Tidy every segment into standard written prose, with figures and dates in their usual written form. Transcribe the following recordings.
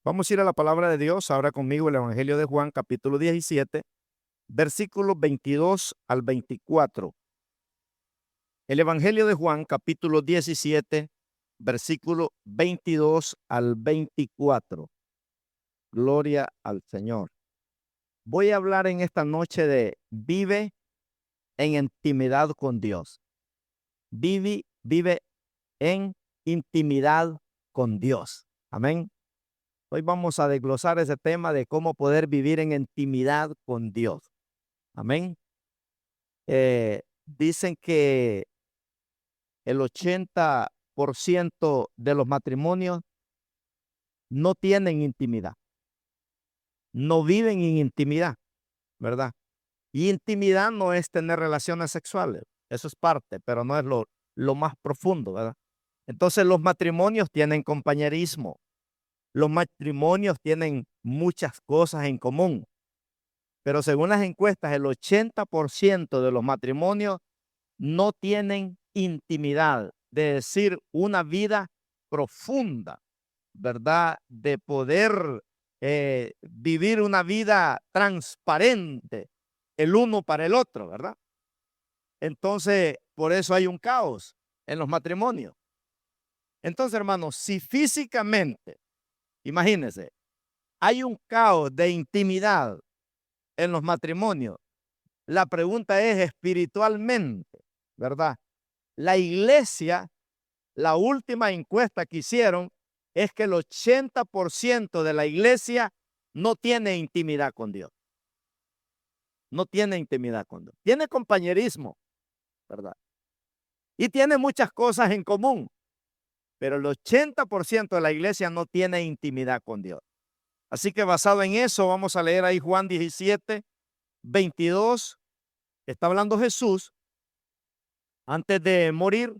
Vamos a ir a la palabra de Dios ahora conmigo, el Evangelio de Juan, capítulo 17, versículos 22 al 24. El Evangelio de Juan, capítulo 17, versículo 22 al 24. Gloria al Señor. Voy a hablar en esta noche de vive en intimidad con Dios. Vive en intimidad con Dios. Amén. Hoy vamos a desglosar ese tema de cómo poder vivir en intimidad con Dios. Amén. Dicen que el 80% de los matrimonios no tienen intimidad, no viven en intimidad, ¿verdad? Y intimidad no es tener relaciones sexuales, eso es parte, pero no es lo más profundo, ¿verdad? Entonces los matrimonios tienen compañerismo, los matrimonios tienen muchas cosas en común. Pero según las encuestas, el 80% de los matrimonios no tienen intimidad, de decir, una vida profunda, ¿verdad? De poder vivir una vida transparente el uno para el otro, ¿verdad? Entonces, por eso hay un caos en los matrimonios. Entonces, hermanos, si físicamente, imagínense, hay un caos de intimidad en los matrimonios, la pregunta es espiritualmente, ¿verdad? La iglesia, la última encuesta que hicieron es que el 80% de la iglesia no tiene intimidad con Dios. No tiene intimidad con Dios. Tiene compañerismo, ¿verdad? Y tiene muchas cosas en común, pero el 80% de la iglesia no tiene intimidad con Dios. Así que basado en eso, vamos a leer ahí Juan 17, 22. Está hablando Jesús. Antes de morir,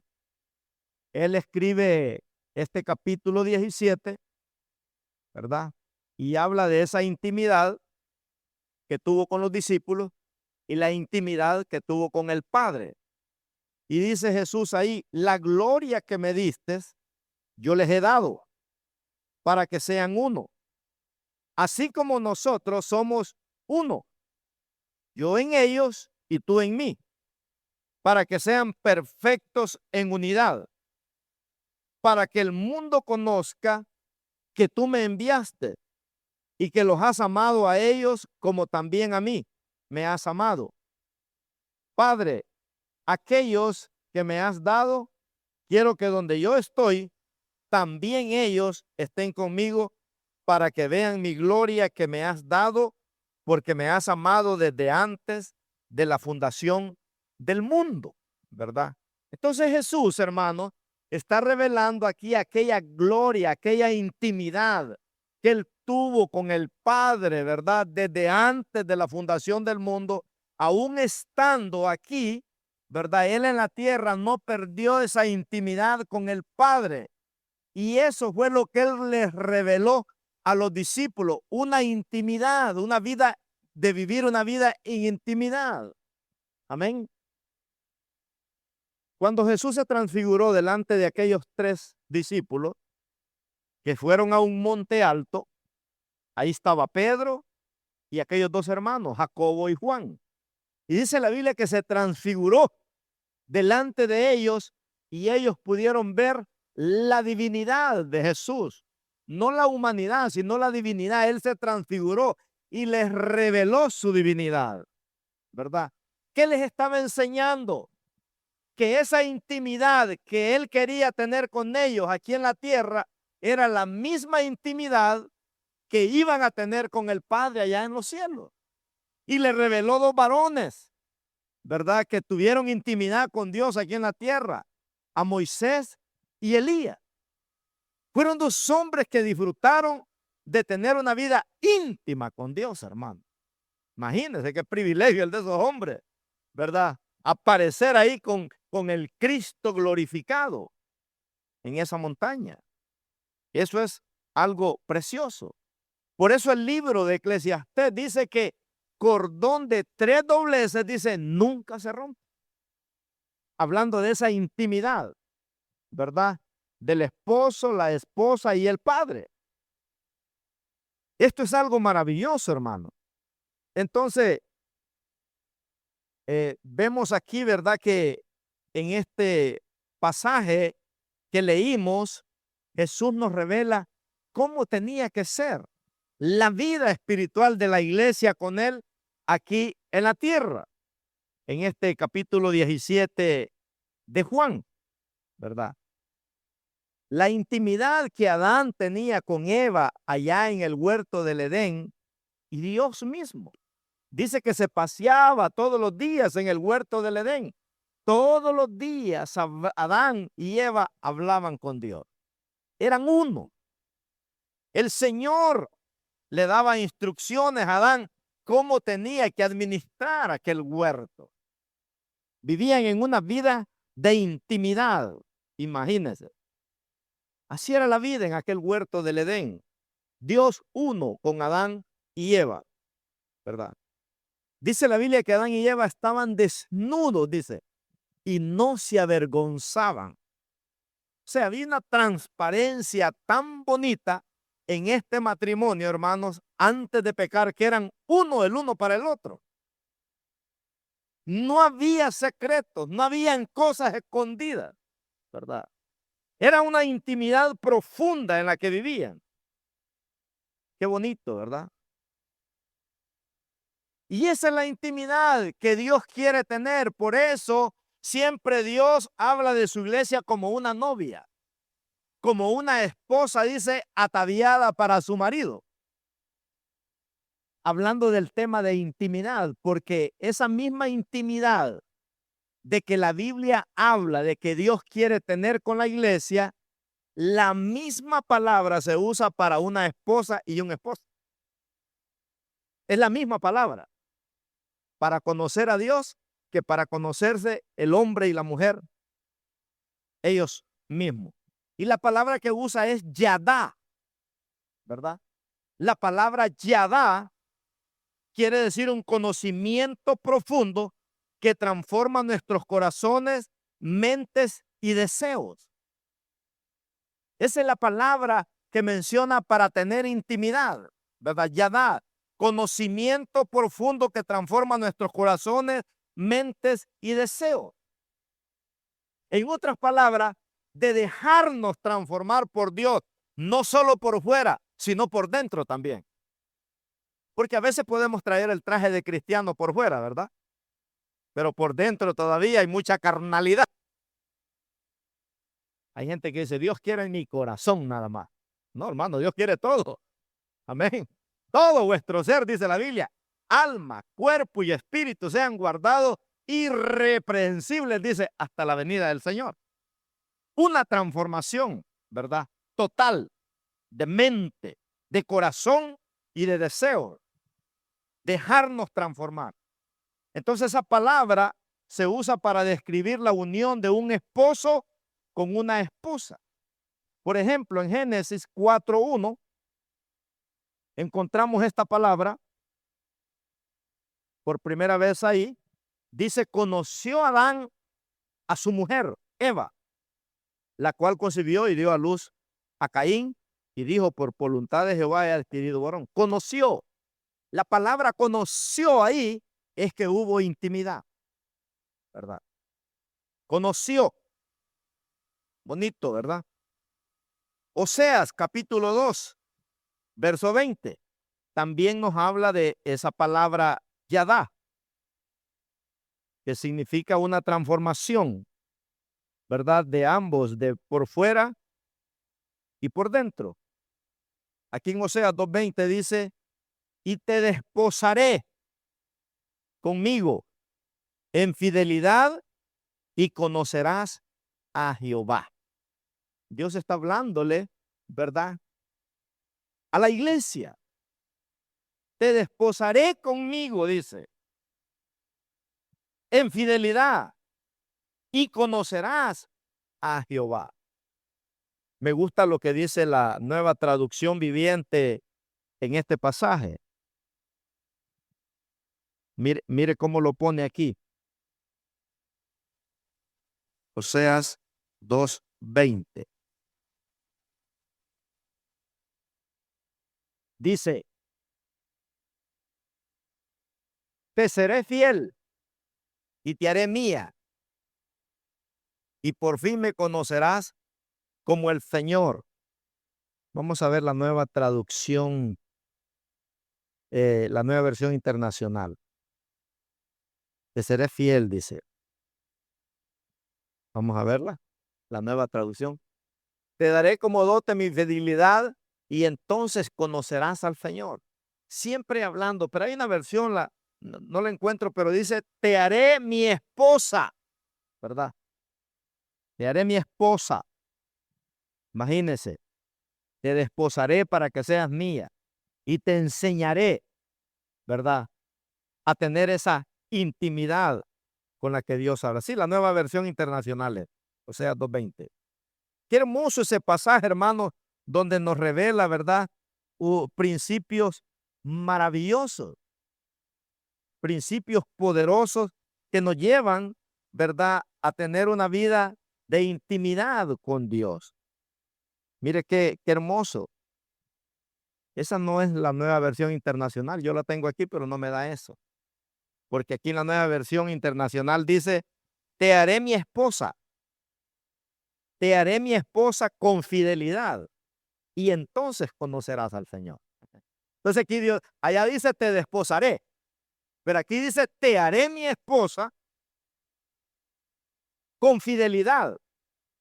él escribe este capítulo 17, ¿verdad? Y habla de esa intimidad que tuvo con los discípulos y la intimidad que tuvo con el Padre. Y dice Jesús ahí, la gloria que me diste, yo les he dado para que sean uno. Así como nosotros somos uno, yo en ellos y tú en mí, para que sean perfectos en unidad, para que el mundo conozca que tú me enviaste y que los has amado a ellos como también a mí me has amado. Padre, aquellos que me has dado, quiero que donde yo estoy, también ellos estén conmigo para que vean mi gloria que me has dado, porque me has amado desde antes de la fundación del mundo, ¿verdad? Entonces Jesús, hermano, está revelando aquí aquella gloria, aquella intimidad que él tuvo con el Padre, ¿verdad? Desde antes de la fundación del mundo, aún estando aquí, ¿verdad? Él en la tierra no perdió esa intimidad con el Padre. Y eso fue lo que él les reveló a los discípulos, una intimidad, una vida de vivir una vida en intimidad. Amén. Cuando Jesús se transfiguró delante de aquellos 3 discípulos que fueron a un monte alto, ahí estaba Pedro y aquellos 2 hermanos, Jacobo y Juan. Y dice la Biblia que se transfiguró delante de ellos y ellos pudieron ver la divinidad de Jesús. No la humanidad, sino la divinidad. Él se transfiguró y les reveló su divinidad, ¿verdad? ¿Qué les estaba enseñando? Que esa intimidad que él quería tener con ellos aquí en la tierra era la misma intimidad que iban a tener con el Padre allá en los cielos. Y le reveló 2 varones, ¿verdad? Que tuvieron intimidad con Dios aquí en la tierra, a Moisés y Elías. Fueron 2 hombres que disfrutaron de tener una vida íntima con Dios, hermano. Imagínense qué privilegio el de esos hombres, ¿verdad? Aparecer ahí con el Cristo glorificado en esa montaña. Eso es algo precioso. Por eso el libro de Eclesiastés dice que cordón de 3 dobleces, dice, nunca se rompe. Hablando de esa intimidad, ¿verdad? Del esposo, la esposa y el padre. Esto es algo maravilloso, hermano. Entonces, vemos aquí, ¿verdad? Que en este pasaje que leímos, Jesús nos revela cómo tenía que ser la vida espiritual de la iglesia con Él aquí en la tierra. En este capítulo 17 de Juan, ¿verdad? La intimidad que Adán tenía con Eva allá en el huerto del Edén y Dios mismo. Dice que se paseaba todos los días en el huerto del Edén. Todos los días Adán y Eva hablaban con Dios. Eran uno. El Señor le daba instrucciones a Adán cómo tenía que administrar aquel huerto. Vivían en una vida de intimidad. Imagínense. Así era la vida en aquel huerto del Edén. Dios uno con Adán y Eva, ¿verdad? Dice la Biblia que Adán y Eva estaban desnudos, dice, y no se avergonzaban. O sea, había una transparencia tan bonita en este matrimonio, hermanos, antes de pecar, que eran uno el uno para el otro. No había secretos, no habían cosas escondidas, ¿verdad? Era una intimidad profunda en la que vivían. Qué bonito, ¿verdad? Y esa es la intimidad que Dios quiere tener. Por eso siempre Dios habla de su iglesia como una novia, como una esposa, dice, ataviada para su marido. Hablando del tema de intimidad, porque esa misma intimidad de que la Biblia habla de que Dios quiere tener con la iglesia, la misma palabra se usa para una esposa y un esposo. Es la misma palabra para conocer a Dios que para conocerse el hombre y la mujer, ellos mismos. Y la palabra que usa es yadá, ¿verdad? La palabra yadá quiere decir un conocimiento profundo que transforma nuestros corazones, mentes y deseos. Esa es la palabra que menciona para tener intimidad, ¿verdad? Yadá, conocimiento profundo que transforma nuestros corazones, mentes y deseos. En otras palabras, de dejarnos transformar por Dios, no solo por fuera, sino por dentro también. Porque a veces podemos traer el traje de cristiano por fuera, ¿verdad? Pero por dentro todavía hay mucha carnalidad. Hay gente que dice, Dios quiere mi corazón nada más. No, hermano, Dios quiere todo. Amén. Todo vuestro ser, dice la Biblia, alma, cuerpo y espíritu sean guardados irreprensibles, dice, hasta la venida del Señor. Una transformación, ¿verdad? Total, de mente, de corazón y de deseo. Dejarnos transformar. Entonces esa palabra se usa para describir la unión de un esposo con una esposa. Por ejemplo, en Génesis 4:1 encontramos esta palabra por primera vez ahí. Dice, conoció Adán a su mujer, Eva, la cual concibió y dio a luz a Caín y dijo, por voluntad de Jehová he adquirido varón. Conoció. La palabra conoció ahí es que hubo intimidad, ¿verdad? Conoció. Bonito, ¿verdad? Oseas capítulo 2, verso 20. También nos habla de esa palabra yadá, que significa una transformación, ¿verdad? De ambos, de por fuera y por dentro. Aquí en Oseas 2:20 dice, y te desposaré conmigo en fidelidad y conocerás a Jehová. Dios está hablándole, ¿verdad? A la iglesia. Te desposaré conmigo, dice, en fidelidad y conocerás a Jehová. Me gusta lo que dice la Nueva Traducción Viviente en este pasaje. Mire cómo lo pone aquí. Oseas 2:20. Dice, te seré fiel y te haré mía. Y por fin me conocerás como el Señor. Vamos a ver la nueva traducción, la nueva versión internacional. Te seré fiel, dice. Vamos a verla, la nueva traducción. Te daré como dote mi fidelidad y entonces conocerás al Señor. Siempre hablando, pero hay una versión, no la encuentro, pero dice, te haré mi esposa, ¿verdad? Te haré mi esposa. Imagínese, te desposaré para que seas mía y te enseñaré, ¿verdad? A tener esa intimidad con la que Dios habla. Sí, la nueva versión internacional, o sea, 2:20. Qué hermoso ese pasaje, hermano, donde nos revela, ¿verdad? Principios maravillosos, principios poderosos que nos llevan, ¿verdad?, a tener una vida de intimidad con Dios. Mire qué hermoso. Esa no es la nueva versión internacional. Yo la tengo aquí, pero no me da eso. Porque aquí en la nueva versión internacional dice, te haré mi esposa. Te haré mi esposa con fidelidad. Y entonces conocerás al Señor. Entonces aquí Dios, allá dice, te desposaré. Pero aquí dice, te haré mi esposa con fidelidad.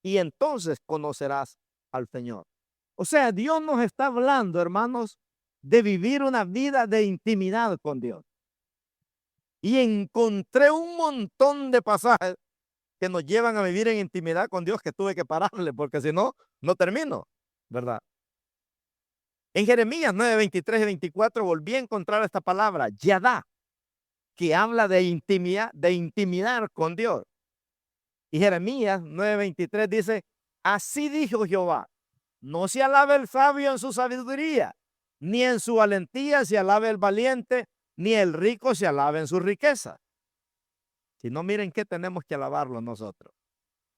Y entonces conocerás al Señor. O sea, Dios nos está hablando, hermanos, de vivir una vida de intimidad con Dios. Y encontré un montón de pasajes que nos llevan a vivir en intimidad con Dios que tuve que pararle, porque si no, no termino, ¿verdad? En Jeremías 9:23 y 24 volví a encontrar esta palabra, yadá, que habla de intimidad, de intimidar con Dios. Y Jeremías 9:23 dice, así dijo Jehová, no se alabe el sabio en su sabiduría, ni en su valentía se alabe el valiente, ni el rico se alabe en su riqueza. Si no, miren qué tenemos que alabarlo nosotros.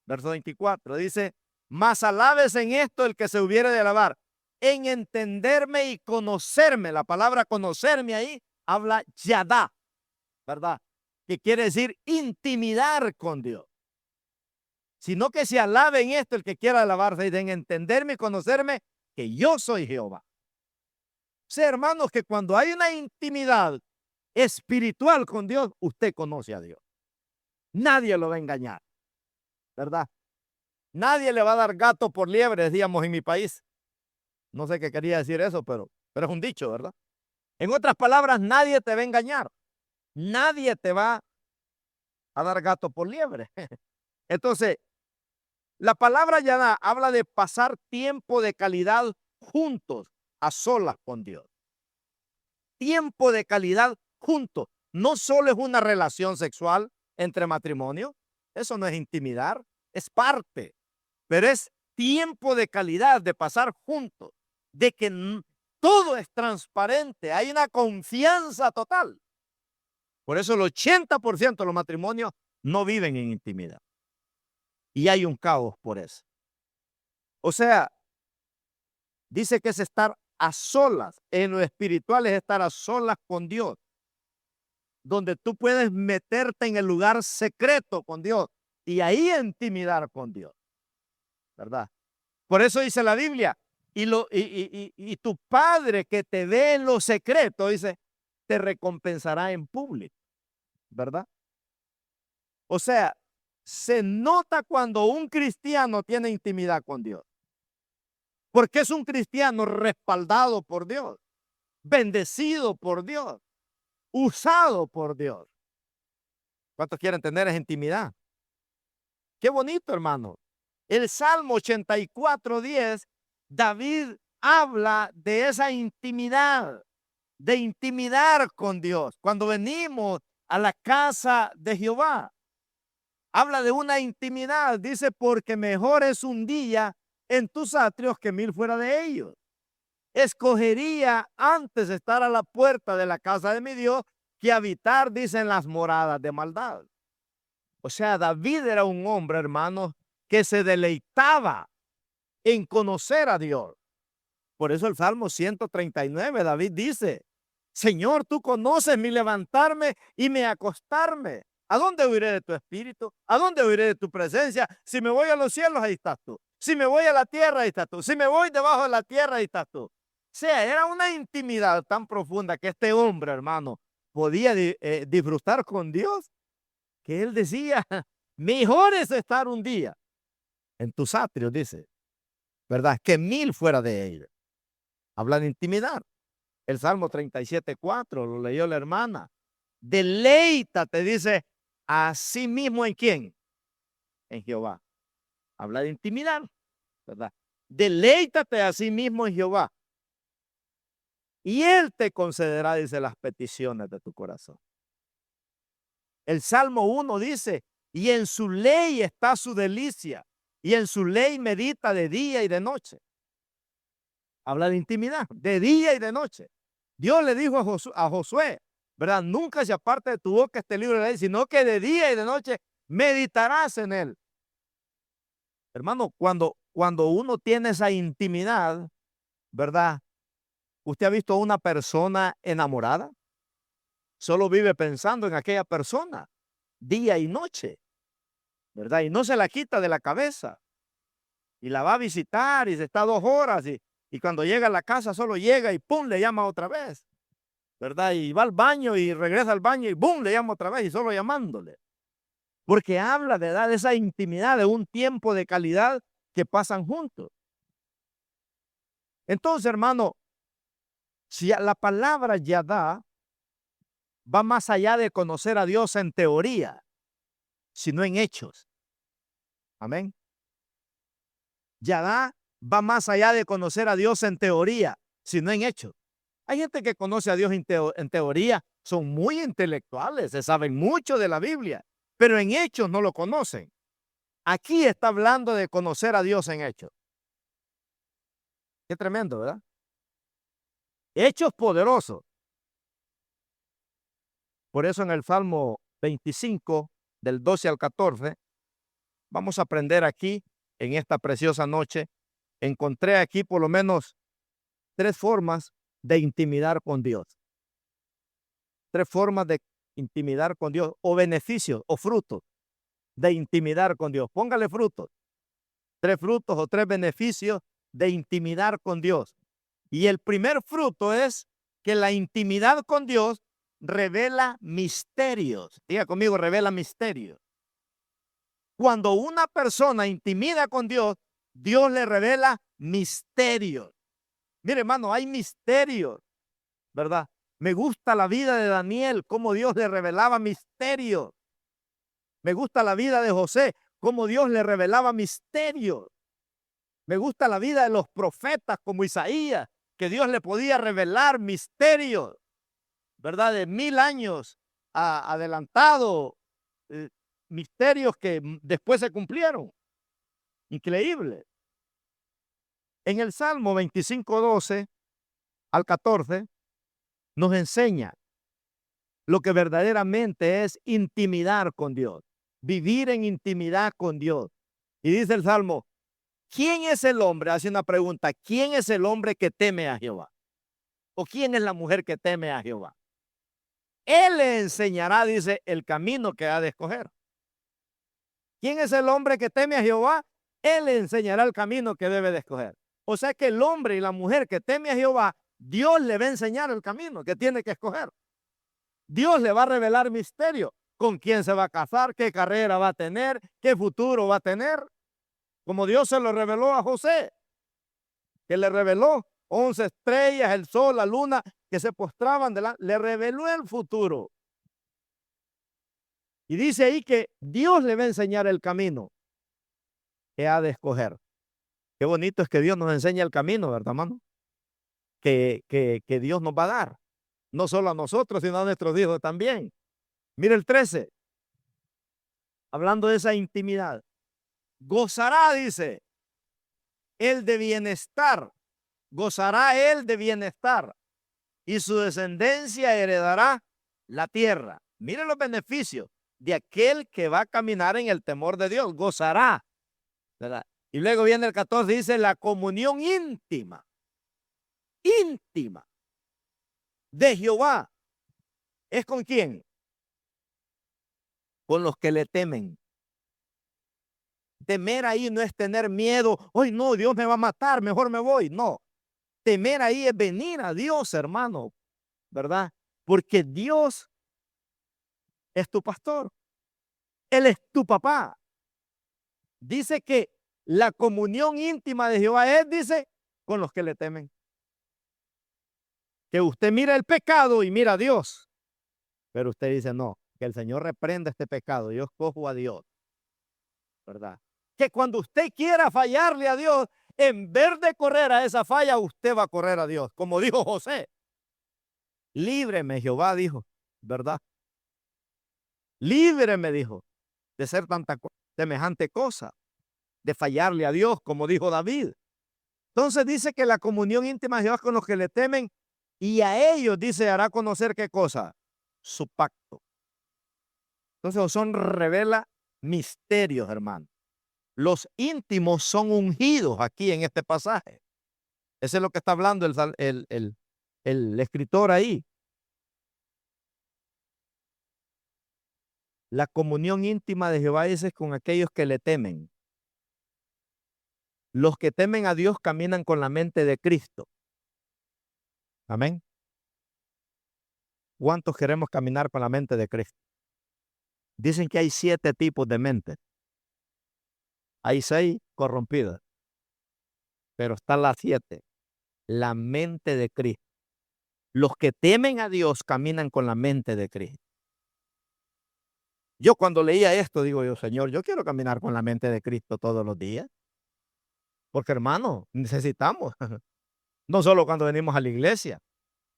Verso 24 dice, mas alabes en esto el que se hubiere de alabar, en entenderme y conocerme. La palabra conocerme ahí habla yadá, ¿verdad? Que quiere decir intimidar con Dios. Sino que se alabe en esto el que quiera alabarse, y en entenderme y conocerme que yo soy Jehová. O sea, hermanos, que cuando hay una intimidad espiritual con Dios, usted conoce a Dios. Nadie lo va a engañar, ¿verdad? Nadie le va a dar gato por liebre, decíamos en mi país. No sé qué quería decir eso, pero es un dicho, ¿verdad? En otras palabras, nadie te va a engañar. Nadie te va a dar gato por liebre. Entonces, la palabra ya habla de pasar tiempo de calidad juntos, a solas con Dios. Tiempo de calidad juntos. No solo es una relación sexual entre matrimonio, eso no es intimidar, es parte, pero es tiempo de calidad, de pasar juntos, de que todo es transparente, hay una confianza total. Por eso el 80% de los matrimonios no viven en intimidad. Y hay un caos por eso. O sea, dice que es estar a solas. En lo espiritual es estar a solas con Dios. Donde tú puedes meterte en el lugar secreto con Dios y ahí intimidar con Dios. ¿Verdad? Por eso dice la Biblia, y tu Padre que te ve en lo secreto, dice, te recompensará en público. ¿Verdad? O sea, se nota cuando un cristiano tiene intimidad con Dios. Porque es un cristiano respaldado por Dios, bendecido por Dios, usado por Dios. ¿Cuántos quieren tener esa intimidad? Qué bonito, hermano. El Salmo 84:10, David habla de esa intimidad, de intimidar con Dios. Cuando venimos a la casa de Jehová, habla de una intimidad. Dice, porque mejor es un día en tus atrios que 1000 fuera de ellos. Escogería antes estar a la puerta de la casa de mi Dios que habitar, dicen, las moradas de maldad. O sea, David era un hombre, hermanos, que se deleitaba en conocer a Dios. Por eso el Salmo 139, David dice, Señor, tú conoces mi levantarme y mi acostarme. ¿A dónde huiré de tu espíritu? ¿A dónde huiré de tu presencia? Si me voy a los cielos, ahí estás tú. Si me voy a la tierra, ahí estás tú. Si me voy debajo de la tierra, ahí estás tú. O sea, era una intimidad tan profunda que este hombre, hermano, podía disfrutar con Dios, que él decía, mejor es estar un día en tus atrios, dice, ¿verdad? Que 1000 fuera de ellos. Habla de intimidad. El Salmo 37:4, lo leyó la hermana. Deleítate, dice, a sí mismo en quién, en Jehová. Habla de intimidad, ¿verdad? Deleítate a sí mismo en Jehová. Y Él te concederá, dice, las peticiones de tu corazón. El Salmo 1 dice, y en su ley está su delicia, y en su ley medita de día y de noche. Habla de intimidad, de día y de noche. Dios le dijo a Josué, ¿verdad? Nunca se aparte de tu boca este libro de la ley, sino que de día y de noche meditarás en él. Hermano, cuando uno tiene esa intimidad, ¿verdad? ¿Usted ha visto a una persona enamorada? Solo vive pensando en aquella persona, día y noche, ¿verdad? Y no se la quita de la cabeza. Y la va a visitar y se está 2 horas y cuando llega a la casa solo llega y ¡pum! Le llama otra vez, ¿verdad? Y va al baño y regresa al baño y ¡bum! Le llama otra vez y solo llamándole. Porque habla de esa intimidad, de un tiempo de calidad que pasan juntos. Entonces, hermano, si la palabra Yadá va más allá de conocer a Dios en teoría, sino en hechos. Amén. Yadá va más allá de conocer a Dios en teoría, sino en hechos. Hay gente que conoce a Dios en teoría, son muy intelectuales, se saben mucho de la Biblia, pero en hechos no lo conocen. Aquí está hablando de conocer a Dios en hechos. Qué tremendo, ¿verdad? Hechos poderosos. Por eso en el Salmo 25, del 12 al 14, vamos a aprender aquí, en esta preciosa noche, encontré aquí por lo menos 3 formas de intimidar con Dios. 3 formas de intimidar con Dios, o beneficios, o frutos de intimidar con Dios. Póngale frutos. 3 frutos o 3 beneficios de intimidar con Dios. Y el primer fruto es que la intimidad con Dios revela misterios. Diga conmigo, revela misterios. Cuando una persona intimida con Dios, Dios le revela misterios. Mire, hermano, hay misterios, ¿verdad? Me gusta la vida de Daniel, cómo Dios le revelaba misterios. Me gusta la vida de José, cómo Dios le revelaba misterios. Me gusta la vida de los profetas como Isaías, que Dios le podía revelar misterios, ¿verdad? De 1000 años adelantado, misterios que después se cumplieron. Increíble. En el Salmo 25, 12 al 14, nos enseña lo que verdaderamente es intimidar con Dios, vivir en intimidad con Dios. Y dice el Salmo, ¿quién es el hombre? Hace una pregunta, ¿quién es el hombre que teme a Jehová? ¿O quién es la mujer que teme a Jehová? Él le enseñará, dice, el camino que ha de escoger. ¿Quién es el hombre que teme a Jehová? Él le enseñará el camino que debe de escoger. O sea que el hombre y la mujer que teme a Jehová, Dios le va a enseñar el camino que tiene que escoger. Dios le va a revelar misterio. ¿Con quién se va a casar? ¿Qué carrera va a tener? ¿Qué futuro va a tener? Como Dios se lo reveló a José, que le reveló 11 estrellas, el sol, la luna, que se postraban delante. Le reveló el futuro. Y dice ahí que Dios le va a enseñar el camino que ha de escoger. Qué bonito es que Dios nos enseña el camino, ¿verdad, hermano? Que Dios nos va a dar. No solo a nosotros, sino a nuestros hijos también. Mire el 13. Hablando de esa intimidad. Gozará, dice, él de bienestar. Gozará él de bienestar. Y su descendencia heredará la tierra. Mire los beneficios de aquel que va a caminar en el temor de Dios. Gozará, ¿verdad? Y luego viene el 14, dice la comunión íntima. Íntima. de Jehová es ¿con quién? Con los que le temen. Temer ahí no es tener miedo. Hoy no, Dios me va a matar, mejor me voy. No. Temer ahí es venir a Dios, hermano, ¿verdad? Porque Dios es tu pastor. Él es tu papá. Dice que la comunión íntima de Jehová es, dice, con los que le temen. Que usted mira el pecado y mira a Dios. Pero usted dice, no, que el Señor reprenda este pecado. Yo escojo a Dios, ¿verdad? Que cuando usted quiera fallarle a Dios, en vez de correr a esa falla, usted va a correr a Dios. Como dijo José, líbreme, Jehová dijo, ¿verdad? Líbreme, dijo, de ser semejante cosa, de fallarle a Dios, como dijo David. Entonces dice que la comunión íntima de Jehová con los que le temen, y a ellos, dice, hará conocer qué cosa, su pacto. Entonces son revela misterios, hermano. Los íntimos son ungidos aquí en este pasaje. Eso es lo que está hablando el escritor ahí. La comunión íntima de Jehová es con aquellos que le temen. Los que temen a Dios caminan con la mente de Cristo. Amén. ¿Cuántos queremos caminar con la mente de Cristo? Dicen que hay 7 tipos de mente. Hay 6 corrompidas. Pero está la 7. La mente de Cristo. Los que temen a Dios caminan con la mente de Cristo. Yo cuando leía esto, digo yo, Señor, yo quiero caminar con la mente de Cristo todos los días. Porque hermano, necesitamos. No solo cuando venimos a la iglesia.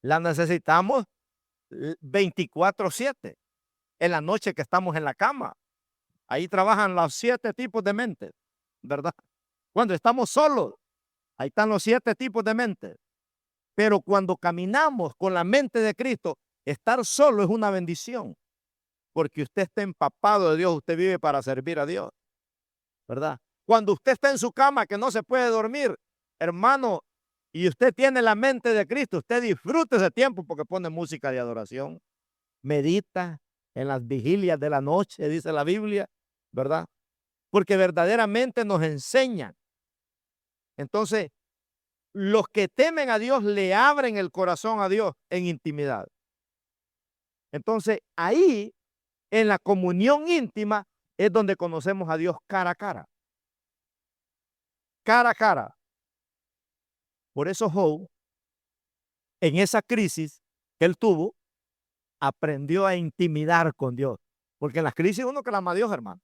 La necesitamos 24/7. En la noche que estamos en la cama. Ahí trabajan los 7 tipos de mente, ¿verdad? Cuando estamos solos, ahí están los 7 tipos de mente. Pero cuando caminamos con la mente de Cristo, estar solo es una bendición. Porque usted está empapado de Dios, usted vive para servir a Dios, ¿verdad? Cuando usted está en su cama que no se puede dormir, hermano, y usted tiene la mente de Cristo, usted disfruta ese tiempo porque pone música de adoración, medita en las vigilias de la noche, dice la Biblia, ¿verdad? Porque verdaderamente nos enseñan. Entonces, los que temen a Dios le abren el corazón a Dios en intimidad. Entonces, ahí, en la comunión íntima, es donde conocemos a Dios cara a cara. Cara a cara. Por eso Job, en esa crisis que él tuvo, aprendió a intimidar con Dios. Porque en las crisis uno clama a Dios, hermano.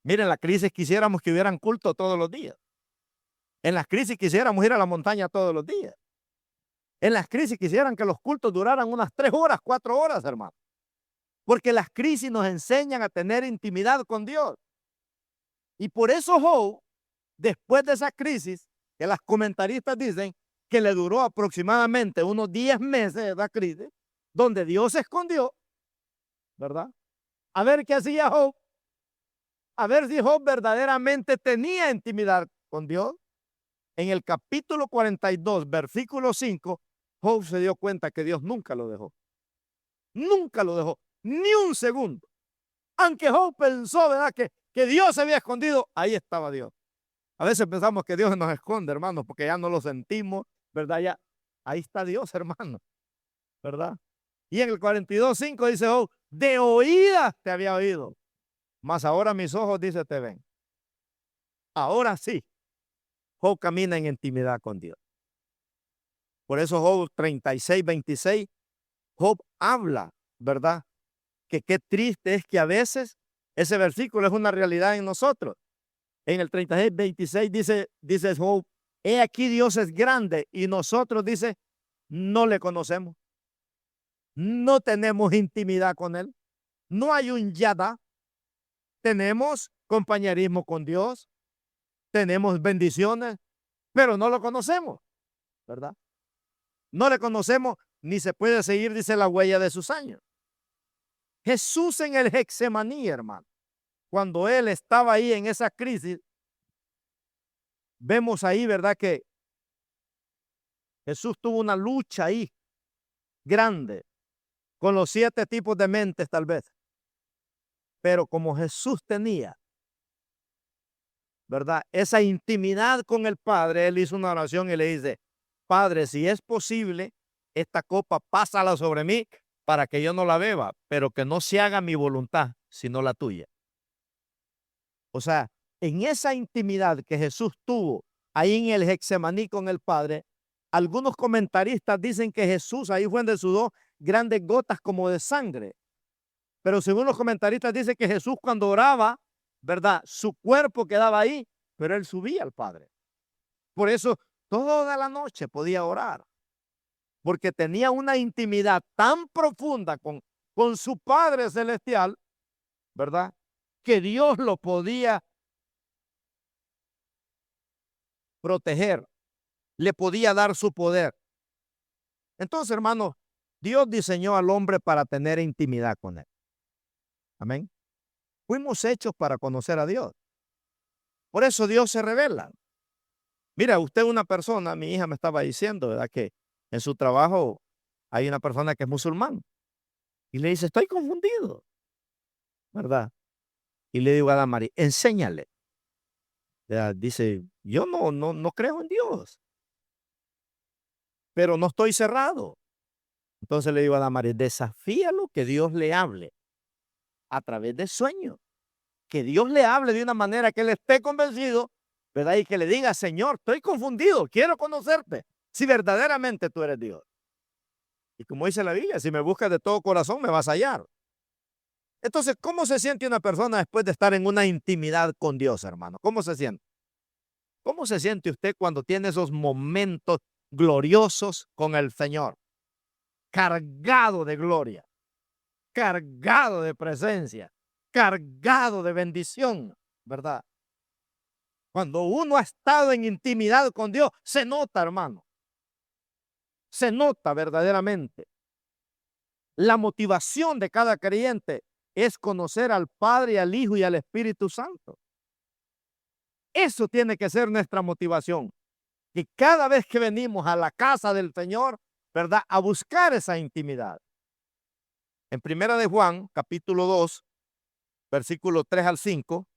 Miren, la crisis quisiéramos que hubieran culto todos los días. En las crisis quisiéramos ir a la montaña todos los días. En las crisis quisieran que los cultos duraran unas 3 horas, 4 horas, hermano. Porque las crisis nos enseñan a tener intimidad con Dios. Y por eso Job, después de esa crisis, que las comentaristas dicen que le duró aproximadamente unos 10 meses la crisis, donde Dios se escondió, ¿verdad? A ver qué hacía Job. A ver si Job verdaderamente tenía intimidad con Dios. En el capítulo 42, versículo 5, Job se dio cuenta que Dios nunca lo dejó. Nunca lo dejó, ni un segundo. Aunque Job pensó, ¿verdad?, que Dios se había escondido, ahí estaba Dios. A veces pensamos que Dios nos esconde, hermanos, porque ya no lo sentimos, ¿verdad? Ya, ahí está Dios, hermano, ¿verdad? Y en el 42:5 dice Job, de oídas te había oído, mas ahora mis ojos, dice, te ven. Ahora sí, Job camina en intimidad con Dios. Por eso Job 36:26, Job habla, ¿verdad? Que qué triste es que a veces ese versículo es una realidad en nosotros. En el 36:26 dice Job, he aquí Dios es grande y nosotros, dice, no le conocemos. No tenemos intimidad con él. No hay un yada. Tenemos compañerismo con Dios. Tenemos bendiciones, pero no lo conocemos, ¿verdad? No le conocemos ni se puede seguir, dice, la huella de sus años. Jesús en el Getsemaní, hermano, cuando él estaba ahí en esa crisis, vemos ahí, ¿verdad?, que Jesús tuvo una lucha ahí, grande, con los 7 tipos de mentes tal vez. Pero como Jesús tenía, ¿verdad?, esa intimidad con el Padre, él hizo una oración y le dice: Padre, si es posible, esta copa pásala sobre mí para que yo no la beba, pero que no se haga mi voluntad, sino la tuya. O sea, en esa intimidad que Jesús tuvo ahí en el Getsemaní con el Padre, algunos comentaristas dicen que Jesús ahí fue donde sudó grandes gotas como de sangre. Pero según los comentaristas dicen que Jesús cuando oraba, ¿verdad?, su cuerpo quedaba ahí, pero él subía al Padre. Por eso toda la noche podía orar, porque tenía una intimidad tan profunda con su Padre Celestial, ¿verdad?, que Dios lo podía proteger, le podía dar su poder. Entonces, hermanos, Dios diseñó al hombre para tener intimidad con él. Amén. Fuimos hechos para conocer a Dios. Por eso Dios se revela. Mira, usted es una persona, mi hija me estaba diciendo, ¿verdad?, que en su trabajo hay una persona que es musulmán. Y le dice: estoy confundido, ¿verdad? Y le digo a Damari: enséñale. ¿Verdad? Dice: yo no creo en Dios, pero no estoy cerrado. Entonces le digo a Damari: desafíalo, que Dios le hable a través de sueños. Que Dios le hable de una manera que él esté convencido, ¿verdad? Y que le diga: Señor, estoy confundido, quiero conocerte, si verdaderamente tú eres Dios. Y como dice la Biblia, si me buscas de todo corazón, me vas a hallar. Entonces, ¿cómo se siente una persona después de estar en una intimidad con Dios, hermano? ¿Cómo se siente? ¿Cómo se siente usted cuando tiene esos momentos gloriosos con el Señor? Cargado de gloria, cargado de presencia, cargado de bendición, ¿verdad? Cuando uno ha estado en intimidad con Dios, se nota, hermano. Se nota verdaderamente. La motivación de cada creyente es conocer al Padre, al Hijo y al Espíritu Santo. Eso tiene que ser nuestra motivación. Que cada vez que venimos a la casa del Señor, ¿verdad?, a buscar esa intimidad. En Primera de Juan, capítulo 2, versículo 3 al 5,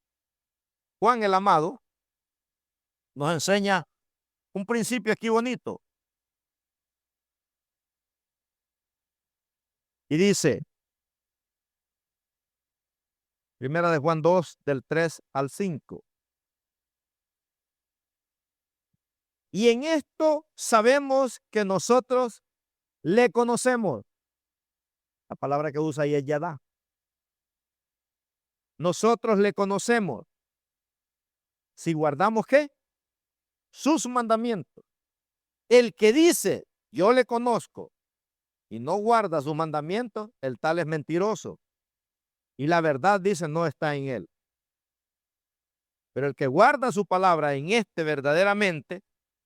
Juan el amado nos enseña un principio aquí bonito. Y dice, Primera de Juan 2, del 3 al 5. Y en esto sabemos que nosotros le conocemos. La palabra que usa ahí es Yadá. Nosotros le conocemos. Si guardamos, ¿qué? Sus mandamientos. El que dice, yo le conozco, y no guarda sus mandamientos, el tal es mentiroso. Y la verdad, dice, no está en él. Pero el que guarda su palabra, en este verdaderamente,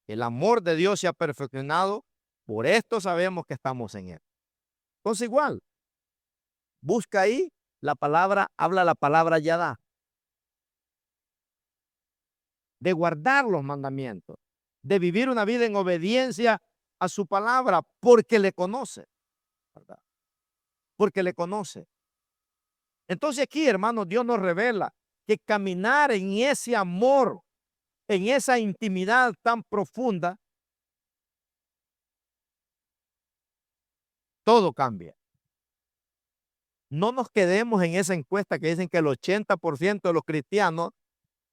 el amor de Dios se ha perfeccionado. Por esto sabemos que estamos en él. Entonces igual, busca ahí la palabra, habla la palabra Yadá. De guardar los mandamientos, de vivir una vida en obediencia a su palabra, porque le conoce, ¿verdad? Porque le conoce. Entonces aquí, hermanos, Dios nos revela que caminar en ese amor, en esa intimidad tan profunda, todo cambia. No nos quedemos en esa encuesta que dicen que el 80% de los cristianos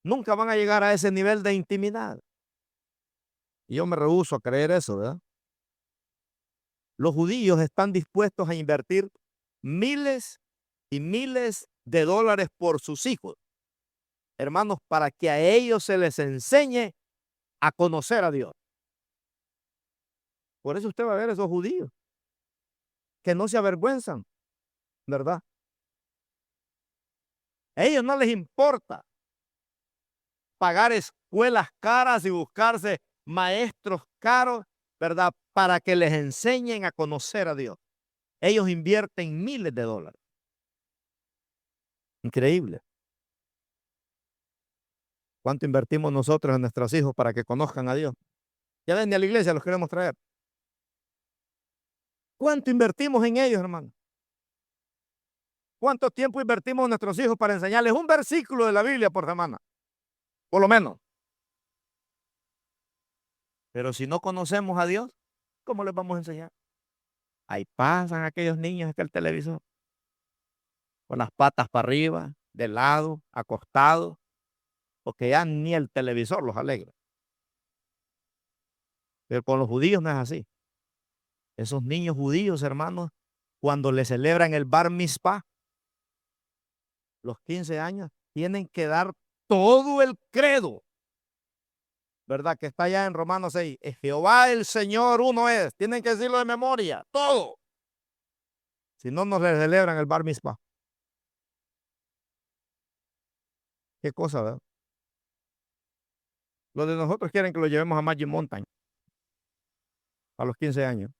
nunca van a llegar a ese nivel de intimidad. Y yo me rehúso a creer eso, ¿verdad? Los judíos están dispuestos a invertir miles y miles de dólares por sus hijos, hermanos, para que a ellos se les enseñe a conocer a Dios. Por eso usted va a ver esos judíos que no se avergüenzan, ¿verdad? A ellos no les importa pagar escuelas caras y buscarse maestros caros, ¿verdad?, para que les enseñen a conocer a Dios. Ellos invierten miles de dólares. Increíble. ¿Cuánto invertimos nosotros en nuestros hijos para que conozcan a Dios? Ya ven, ni a la iglesia los queremos traer. ¿Cuánto invertimos en ellos, hermano? ¿Cuánto tiempo invertimos en nuestros hijos para enseñarles un versículo de la Biblia por semana? Por lo menos. Pero si no conocemos a Dios, ¿cómo les vamos a enseñar? Ahí pasan aquellos niños que el televisor, con las patas para arriba, de lado, acostados, porque ya ni el televisor los alegra. Pero con los judíos no es así. Esos niños judíos, hermanos, cuando le celebran el Bar Mitzvah, los 15 años, tienen que dar todo el credo, ¿verdad? Que está allá en Romanos 6. Jehová el Señor uno es. Tienen que decirlo de memoria, todo. Si no, nos le celebran el Bar Mitzvah. Qué cosa, ¿verdad? Los de nosotros quieren que lo llevemos a Magic Mountain a los 15 años.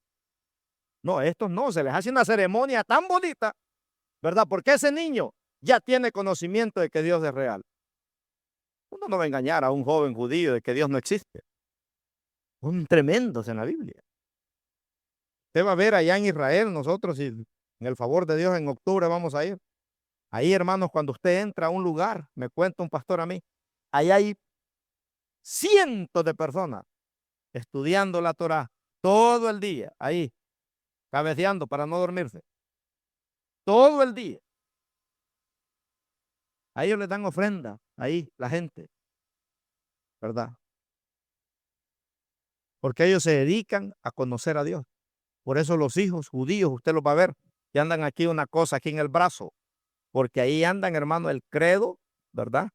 No, estos no, se les hace una ceremonia tan bonita, ¿verdad? Porque ese niño ya tiene conocimiento de que Dios es real. Uno no va a engañar a un joven judío de que Dios no existe. Son tremendos en la Biblia. Usted va a ver allá en Israel, nosotros, y en el favor de Dios, en octubre vamos a ir. Ahí, hermanos, cuando usted entra a un lugar, me cuenta un pastor a mí, ahí hay cientos de personas estudiando la Torá todo el día, ahí, cabeceando para no dormirse. Todo el día. A ellos les dan ofrenda, ahí, la gente, ¿verdad? Porque ellos se dedican a conocer a Dios. Por eso los hijos judíos, usted los va a ver, que andan aquí una cosa aquí en el brazo, porque ahí andan, hermano, el credo, ¿verdad?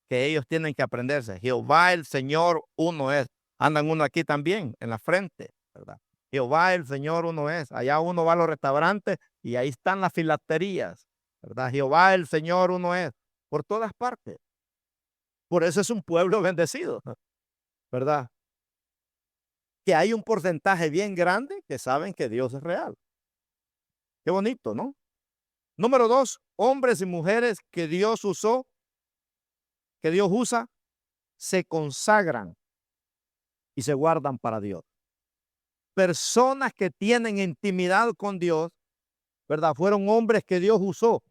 Que ellos tienen que aprenderse. Jehová el Señor uno es. Andan uno aquí también, en la frente, ¿verdad? Jehová el Señor uno es. Allá uno va a los restaurantes y ahí están las filaterías, ¿verdad? Jehová el Señor uno es. Por todas partes. Por eso es un pueblo bendecido, ¿verdad? Que hay un porcentaje bien grande que saben que Dios es real. Qué bonito, ¿no? Número 2, hombres y mujeres que Dios usó, que Dios usa, se consagran y se guardan para Dios. Personas que tienen intimidad con Dios, ¿verdad? Fueron hombres que Dios usó,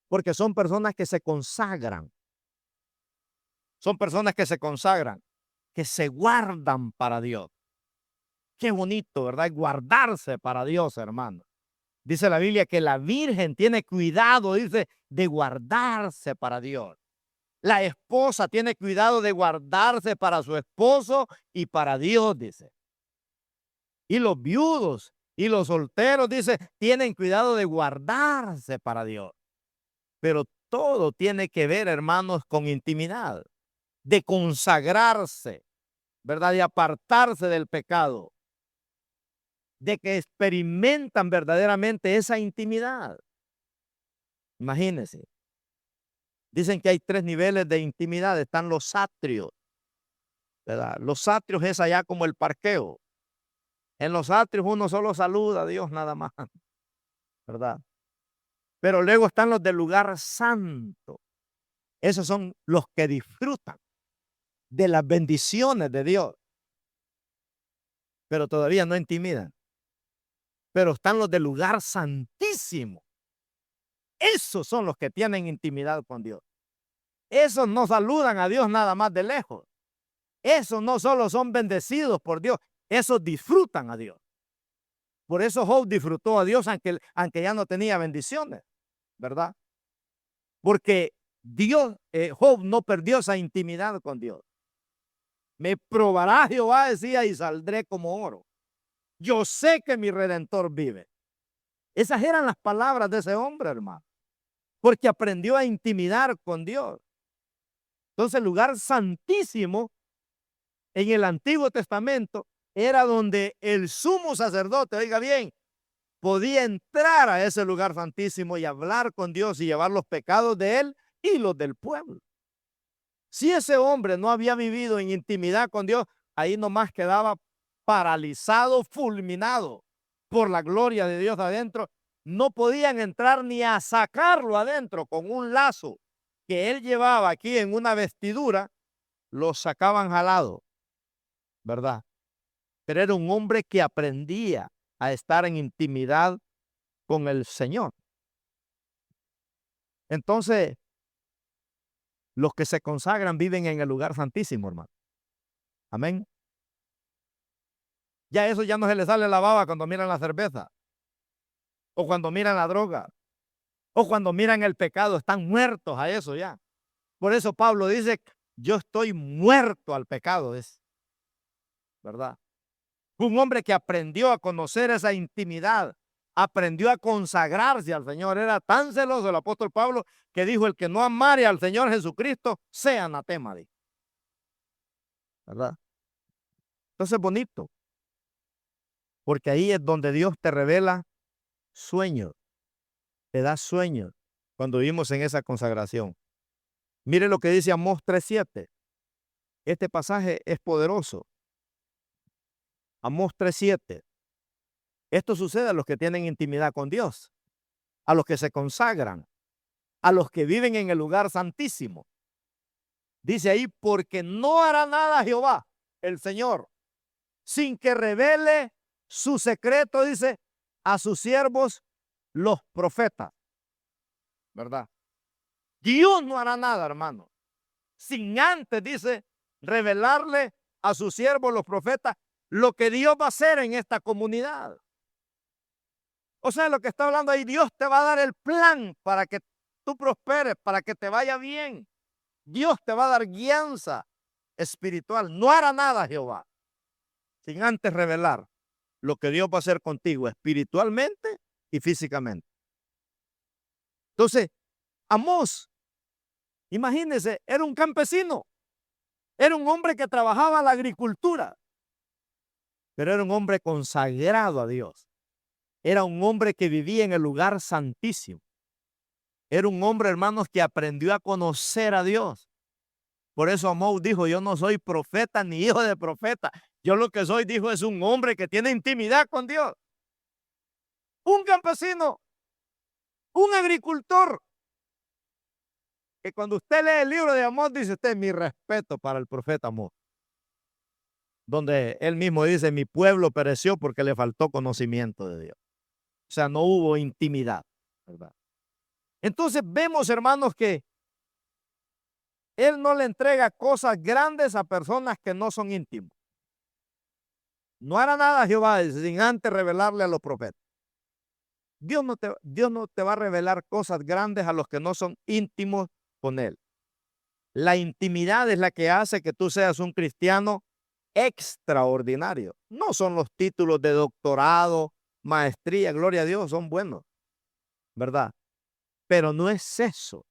porque son personas que se consagran. Son personas que se consagran, que se guardan para Dios. Qué bonito, ¿verdad? Guardarse para Dios, hermano. Dice la Biblia que la Virgen tiene cuidado, dice, de guardarse para Dios. La esposa tiene cuidado de guardarse para su esposo y para Dios, dice. Y los viudos y los solteros, dice, tienen cuidado de guardarse para Dios. Pero todo tiene que ver, hermanos, con intimidad, de consagrarse, ¿verdad? De apartarse del pecado, de que experimentan verdaderamente esa intimidad. Imagínense. Dicen que hay 3 niveles de intimidad. Están los atrios, ¿verdad? Los atrios es allá como el parqueo. En los atrios uno solo saluda a Dios nada más, ¿verdad? Pero luego están los del lugar santo. Esos son los que disfrutan de las bendiciones de Dios, pero todavía no intimidan. Pero están los del lugar santísimo. Esos son los que tienen intimidad con Dios. Esos no saludan a Dios nada más de lejos. Esos no solo son bendecidos por Dios, esos disfrutan a Dios. Por eso Job disfrutó a Dios aunque ya no tenía bendiciones, ¿verdad? Porque Dios, Job no perdió esa intimidad con Dios. Me probará Jehová, decía, y saldré como oro. Yo sé que mi Redentor vive. Esas eran las palabras de ese hombre, hermano. Porque aprendió a intimidar con Dios. Entonces, el lugar santísimo en el Antiguo Testamento era donde el sumo sacerdote, oiga bien, podía entrar a ese lugar santísimo y hablar con Dios y llevar los pecados de él y los del pueblo. Si ese hombre no había vivido en intimidad con Dios, ahí nomás quedaba paralizado, fulminado por la gloria de Dios adentro. No podían entrar ni a sacarlo adentro con un lazo que él llevaba aquí en una vestidura, lo sacaban jalado, ¿verdad? Pero era un hombre que aprendía a estar en intimidad con el Señor. Entonces, los que se consagran viven en el lugar santísimo, hermano. Amén. Ya eso ya no se les sale la baba cuando miran la cerveza, o cuando miran la droga, o cuando miran el pecado. Están muertos a eso ya. Por eso Pablo dice, yo estoy muerto al pecado, es verdad. Un hombre que aprendió a conocer esa intimidad, aprendió a consagrarse al Señor. Era tan celoso el apóstol Pablo que dijo, el que no amare al Señor Jesucristo, sea anatema, dijo. ¿Verdad? Entonces es bonito, porque ahí es donde Dios te revela sueños, te da sueños cuando vivimos en esa consagración. Mire lo que dice Amós 3:7. Este pasaje es poderoso. Amós 3:7. Esto sucede a los que tienen intimidad con Dios, a los que se consagran, a los que viven en el lugar santísimo. Dice ahí, porque no hará nada Jehová, el Señor, sin que revele su secreto, dice, a sus siervos, los profetas. ¿Verdad? Dios no hará nada, hermano, sin antes, dice, revelarle a sus siervos, los profetas, lo que Dios va a hacer en esta comunidad. O sea, lo que está hablando ahí, Dios te va a dar el plan para que tú prosperes, para que te vaya bien. Dios te va a dar guianza espiritual. No hará nada Jehová sin antes revelar lo que Dios va a hacer contigo espiritualmente y físicamente. Entonces, Amós, imagínense, era un campesino, era un hombre que trabajaba la agricultura, pero era un hombre consagrado a Dios. Era un hombre que vivía en el lugar santísimo. Era un hombre, hermanos, que aprendió a conocer a Dios. Por eso Amós dijo, yo no soy profeta ni hijo de profeta. Yo lo que soy, dijo, es un hombre que tiene intimidad con Dios. Un campesino, un agricultor. Que cuando usted lee el libro de Amós, dice usted, mi respeto para el profeta Amós. Donde él mismo dice, mi pueblo pereció porque le faltó conocimiento de Dios. O sea, no hubo intimidad, ¿verdad? Entonces vemos, hermanos, que él no le entrega cosas grandes a personas que no son íntimos. No hará nada Jehová sin antes revelarle a los profetas. Dios no te va a revelar cosas grandes a los que no son íntimos con él. La intimidad es la que hace que tú seas un cristiano extraordinario. No son los títulos de doctorado, maestría, gloria a Dios, son buenos, ¿verdad? Pero no es eso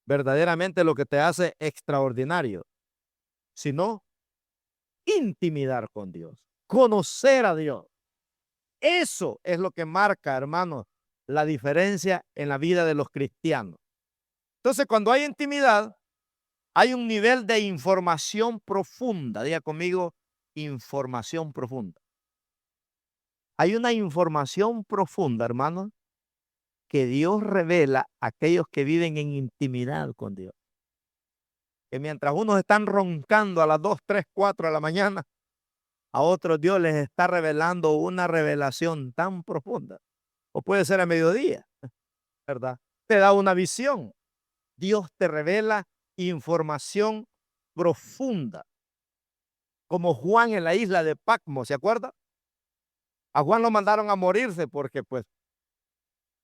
verdaderamente lo que te hace extraordinario, sino intimidar con Dios, conocer a Dios. Eso es lo que marca, hermanos, la diferencia en la vida de los cristianos. Entonces, cuando hay intimidad, hay un nivel de información profunda. Diga conmigo, información profunda. Hay una información profunda, hermanos, que Dios revela a aquellos que viven en intimidad con Dios. Que mientras unos están roncando a las 2, 3, 4 de la mañana, a otros Dios les está revelando una revelación tan profunda. O puede ser a mediodía, ¿verdad? Te da una visión. Dios te revela información profunda. Como Juan en la isla de Patmos, ¿se acuerda? A Juan lo mandaron a morirse porque pues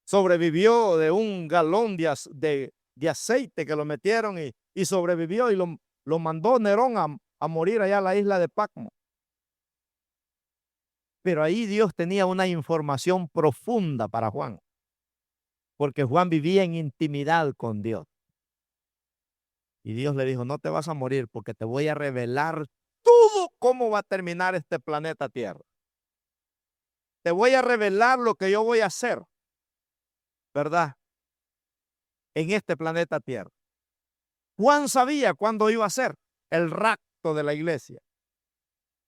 sobrevivió de un galón de aceite que lo metieron y sobrevivió y lo mandó Nerón a morir allá a la isla de Patmos. Pero ahí Dios tenía una información profunda para Juan, porque Juan vivía en intimidad con Dios. Y Dios le dijo, no te vas a morir porque te voy a revelar todo cómo va a terminar este planeta Tierra. Te voy a revelar lo que yo voy a hacer, ¿verdad? En este planeta Tierra. Juan sabía cuándo iba a ser el rapto de la iglesia.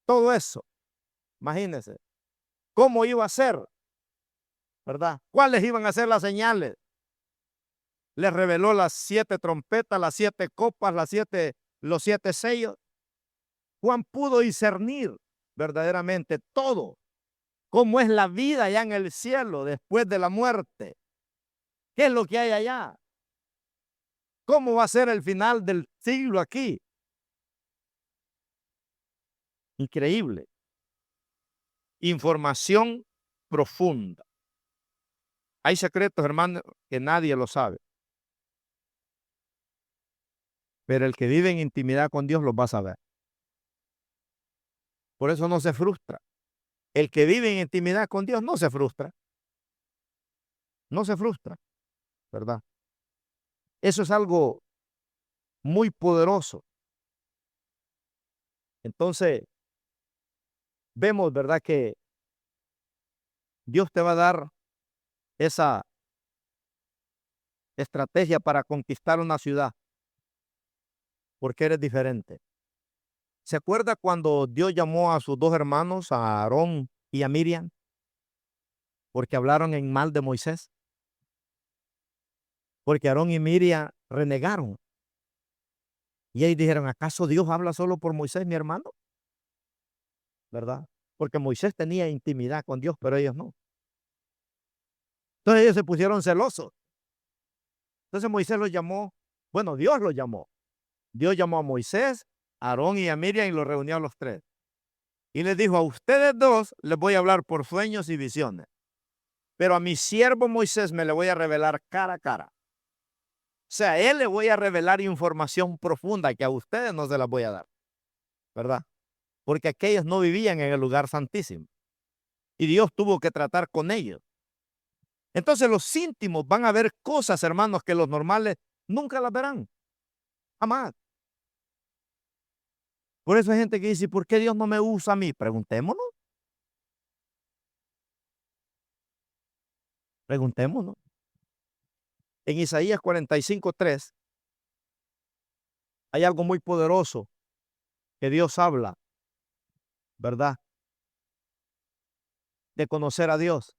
Todo eso, imagínense, cómo iba a ser, ¿verdad? ¿Cuáles iban a ser las señales? Les reveló las 7 trompetas, las 7 copas, los 7 sellos. Juan pudo discernir verdaderamente todo. ¿Cómo es la vida allá en el cielo después de la muerte? ¿Qué es lo que hay allá? ¿Cómo va a ser el final del siglo aquí? Increíble. Información profunda. Hay secretos, hermanos, que nadie lo sabe. Pero el que vive en intimidad con Dios los va a saber. Por eso no se frustra. El que vive en intimidad con Dios no se frustra. No se frustra, ¿verdad? Eso es algo muy poderoso. Entonces, vemos, ¿verdad?, que Dios te va a dar esa estrategia para conquistar una ciudad, porque eres diferente. ¿Se acuerda cuando Dios llamó a sus dos hermanos, a Aarón y a Miriam, porque hablaron en mal de Moisés? Porque Aarón y Miriam renegaron. Y ellos dijeron, ¿acaso Dios habla solo por Moisés, mi hermano? ¿Verdad? Porque Moisés tenía intimidad con Dios, pero ellos no. Entonces ellos se pusieron celosos. Entonces Moisés los llamó, bueno, Dios los llamó. Dios llamó a Moisés, a Aarón y a Miriam y los reunió a los tres. Y les dijo, a ustedes dos les voy a hablar por sueños y visiones. Pero a mi siervo Moisés me le voy a revelar cara a cara. O sea, a él le voy a revelar información profunda que a ustedes no se las voy a dar. ¿Verdad? Porque aquellos no vivían en el lugar santísimo. Y Dios tuvo que tratar con ellos. Entonces los íntimos van a ver cosas, hermanos, que los normales nunca las verán. Jamás. Por eso hay gente que dice, ¿por qué Dios no me usa a mí? Preguntémonos. Preguntémonos. En Isaías 45:3 hay algo muy poderoso que Dios habla, ¿verdad? De conocer a Dios.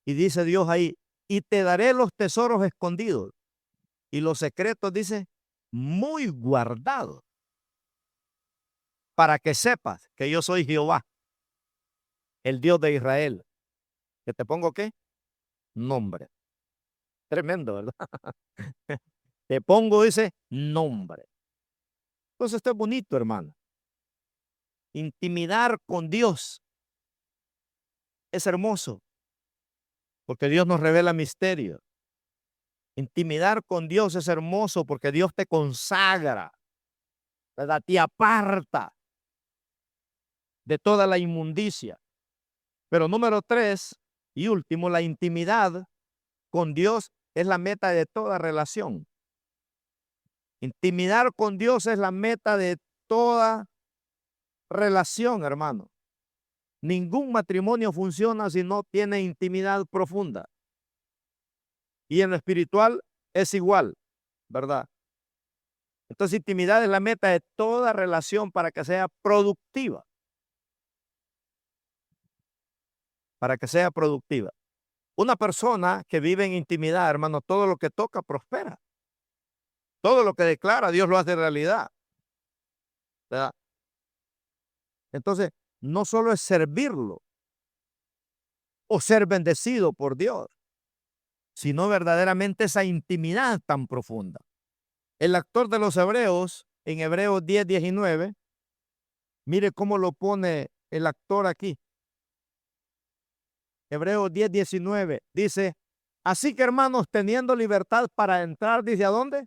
Y dice Dios ahí, y te daré los tesoros escondidos y los secretos, dice, muy guardados, para que sepas que yo soy Jehová, el Dios de Israel. ¿Que te pongo qué? Nombre. Tremendo, ¿verdad? Te pongo ese nombre. Entonces esto es bonito, hermano. Intimidar con Dios es hermoso, porque Dios nos revela misterios. Intimidar con Dios es hermoso porque Dios te consagra, ¿verdad? Te aparta de toda la inmundicia. Pero número 3 y último, la intimidad con Dios es la meta de toda relación. Intimidar con Dios es la meta de toda relación, hermano. Ningún matrimonio funciona si no tiene intimidad profunda. Y en lo espiritual es igual, ¿verdad? Entonces, intimidad es la meta de toda relación para que sea productiva. Para que sea productiva. Una persona que vive en intimidad, hermano, todo lo que toca prospera. Todo lo que declara, Dios lo hace realidad, ¿verdad? Entonces, no solo es servirlo o ser bendecido por Dios, sino verdaderamente esa intimidad tan profunda. El actor de los Hebreos, en Hebreos 10:19, mire cómo lo pone el actor aquí. Hebreos 10:19 dice, así que hermanos, teniendo libertad para entrar, dice, ¿a dónde?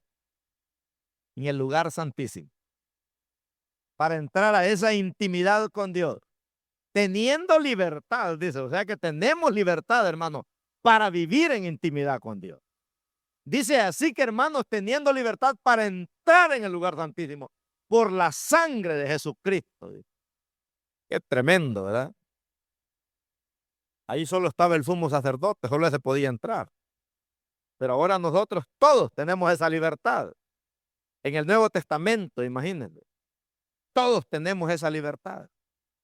En el lugar santísimo. Para entrar a esa intimidad con Dios. Teniendo libertad, dice, o sea que tenemos libertad, hermano, para vivir en intimidad con Dios. Dice, así que hermanos, teniendo libertad para entrar en el lugar santísimo por la sangre de Jesucristo. Qué tremendo, ¿verdad? Ahí solo estaba el sumo sacerdote, solo se podía entrar. Pero ahora nosotros todos tenemos esa libertad. En el Nuevo Testamento, imagínense, todos tenemos esa libertad.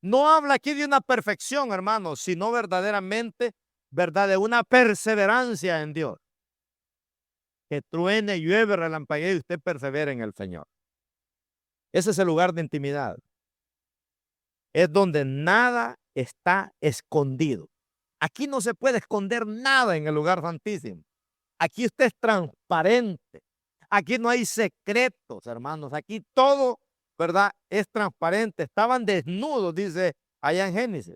No habla aquí de una perfección, hermanos, sino verdaderamente, ¿verdad?, de una perseverancia en Dios. Que truene, llueve, relampaguee y usted persevera en el Señor. Ese es el lugar de intimidad. Es donde nada está escondido. Aquí no se puede esconder nada en el lugar santísimo. Aquí usted es transparente. Aquí no hay secretos, hermanos. Aquí todo, ¿verdad?, es transparente. Estaban desnudos, dice allá en Génesis.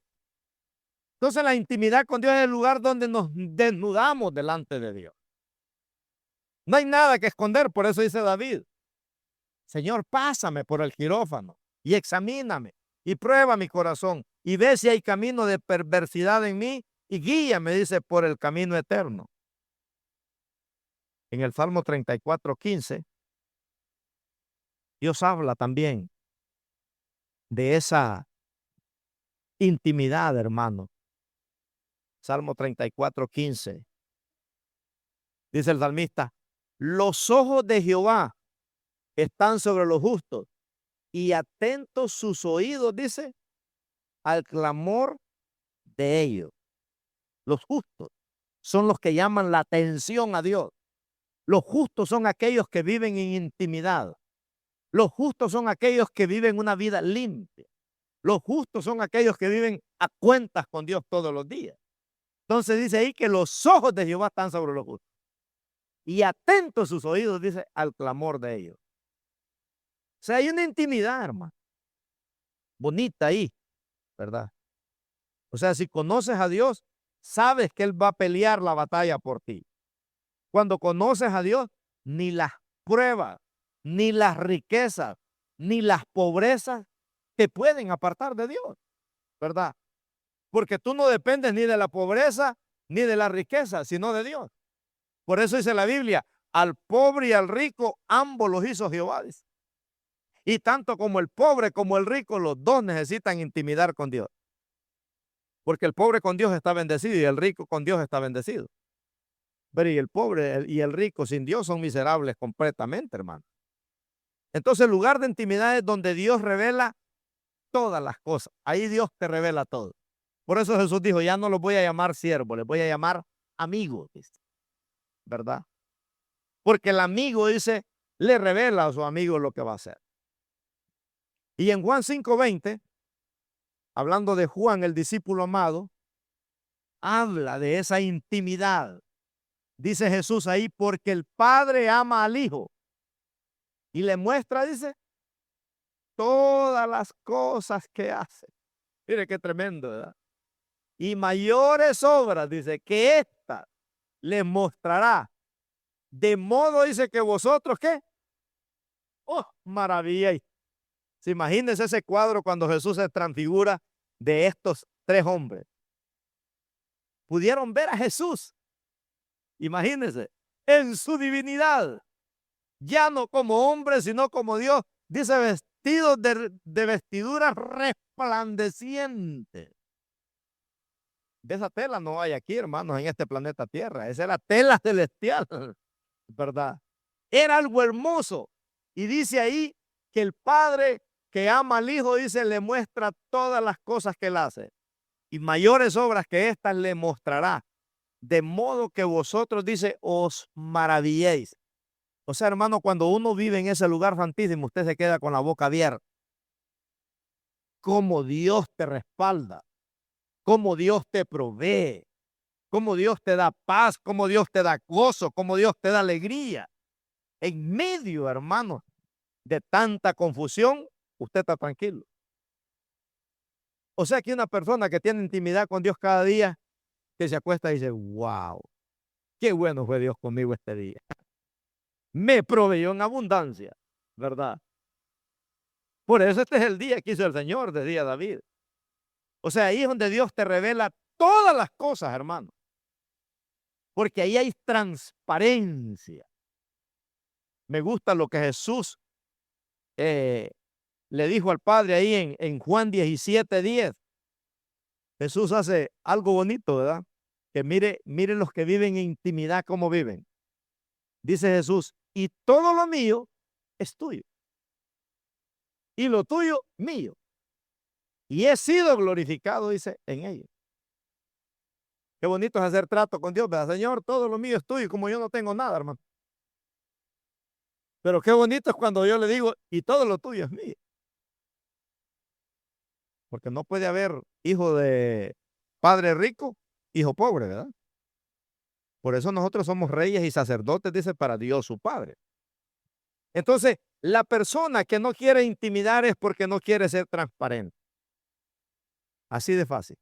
Entonces la intimidad con Dios es el lugar donde nos desnudamos delante de Dios. No hay nada que esconder, por eso dice David: Señor, pásame por el quirófano y examíname y prueba mi corazón y ve si hay camino de perversidad en mí y guíame, dice, por el camino eterno. En el Salmo 34:15, Dios habla también de esa intimidad, hermano. Salmo 34:15. Dice el salmista: los ojos de Jehová están sobre los justos y atentos sus oídos, dice, al clamor de ellos. Los justos son los que llaman la atención a Dios. Los justos son aquellos que viven en intimidad. Los justos son aquellos que viven una vida limpia. Los justos son aquellos que viven a cuentas con Dios todos los días. Entonces dice ahí que los ojos de Jehová están sobre los justos y atentos sus oídos, dice, al clamor de ellos. O sea, hay una intimidad, hermano, bonita ahí, ¿verdad? O sea, si conoces a Dios, sabes que Él va a pelear la batalla por ti. Cuando conoces a Dios, ni las pruebas, ni las riquezas, ni las pobrezas te pueden apartar de Dios, ¿verdad? Porque tú no dependes ni de la pobreza ni de la riqueza, sino de Dios. Por eso dice la Biblia: al pobre y al rico ambos los hizo Jehová. Y tanto como el pobre como el rico, los dos necesitan intimidar con Dios. Porque el pobre con Dios está bendecido y el rico con Dios está bendecido. Pero y el pobre y el rico sin Dios son miserables completamente, hermano. Entonces el lugar de intimidad es donde Dios revela todas las cosas. Ahí Dios te revela todo. Por eso Jesús dijo: ya no los voy a llamar siervos, les voy a llamar amigos, ¿verdad? Porque el amigo, dice, le revela a su amigo lo que va a hacer. Y en Juan 5:20, hablando de Juan, el discípulo amado, habla de esa intimidad. Dice Jesús ahí: porque el Padre ama al Hijo y le muestra, dice, todas las cosas que hace. Mire qué tremendo, ¿verdad? Y mayores obras, dice, que esta les mostrará. De modo, dice, que vosotros, ¿qué? ¡Oh, maravilla! Imagínense ese cuadro cuando Jesús se transfigura de estos tres hombres. Pudieron ver a Jesús, imagínense, en su divinidad, ya no como hombre, sino como Dios. Dice: vestidos de vestiduras resplandecientes. De esa tela no hay aquí, hermanos, en este planeta Tierra. Esa es la tela celestial, ¿verdad? Era algo hermoso. Y dice ahí que el Padre que ama al Hijo, dice, le muestra todas las cosas que él hace. Y mayores obras que estas le mostrará. De modo que vosotros, dice, os maravilléis. O sea, hermano, cuando uno vive en ese lugar santísimo, usted se queda con la boca abierta. Cómo Dios te respalda, cómo Dios te provee, cómo Dios te da paz, cómo Dios te da gozo, cómo Dios te da alegría. En medio, hermano, de tanta confusión, usted está tranquilo. O sea que una persona que tiene intimidad con Dios cada día, que se acuesta y dice: wow, qué bueno fue Dios conmigo este día. Me proveyó en abundancia, ¿verdad? Por eso este es el día que hizo el Señor, decía David. O sea, ahí es donde Dios te revela todas las cosas, hermano. Porque ahí hay transparencia. Me gusta lo que Jesús le dijo al Padre ahí en Juan 17:10. Jesús hace algo bonito, ¿verdad? Que miren los que viven en intimidad cómo viven. Dice Jesús: y todo lo mío es tuyo. Y lo tuyo, mío. Y he sido glorificado, dice, en ellos. Qué bonito es hacer trato con Dios, ¿verdad? Señor, todo lo mío es tuyo, como yo no tengo nada, hermano. Pero qué bonito es cuando yo le digo: y todo lo tuyo es mío. Porque no puede haber hijo de padre rico, hijo pobre, ¿verdad? Por eso nosotros somos reyes y sacerdotes, dice, para Dios su Padre. Entonces, la persona que no quiere intimidar es porque no quiere ser transparente. Así de fácil.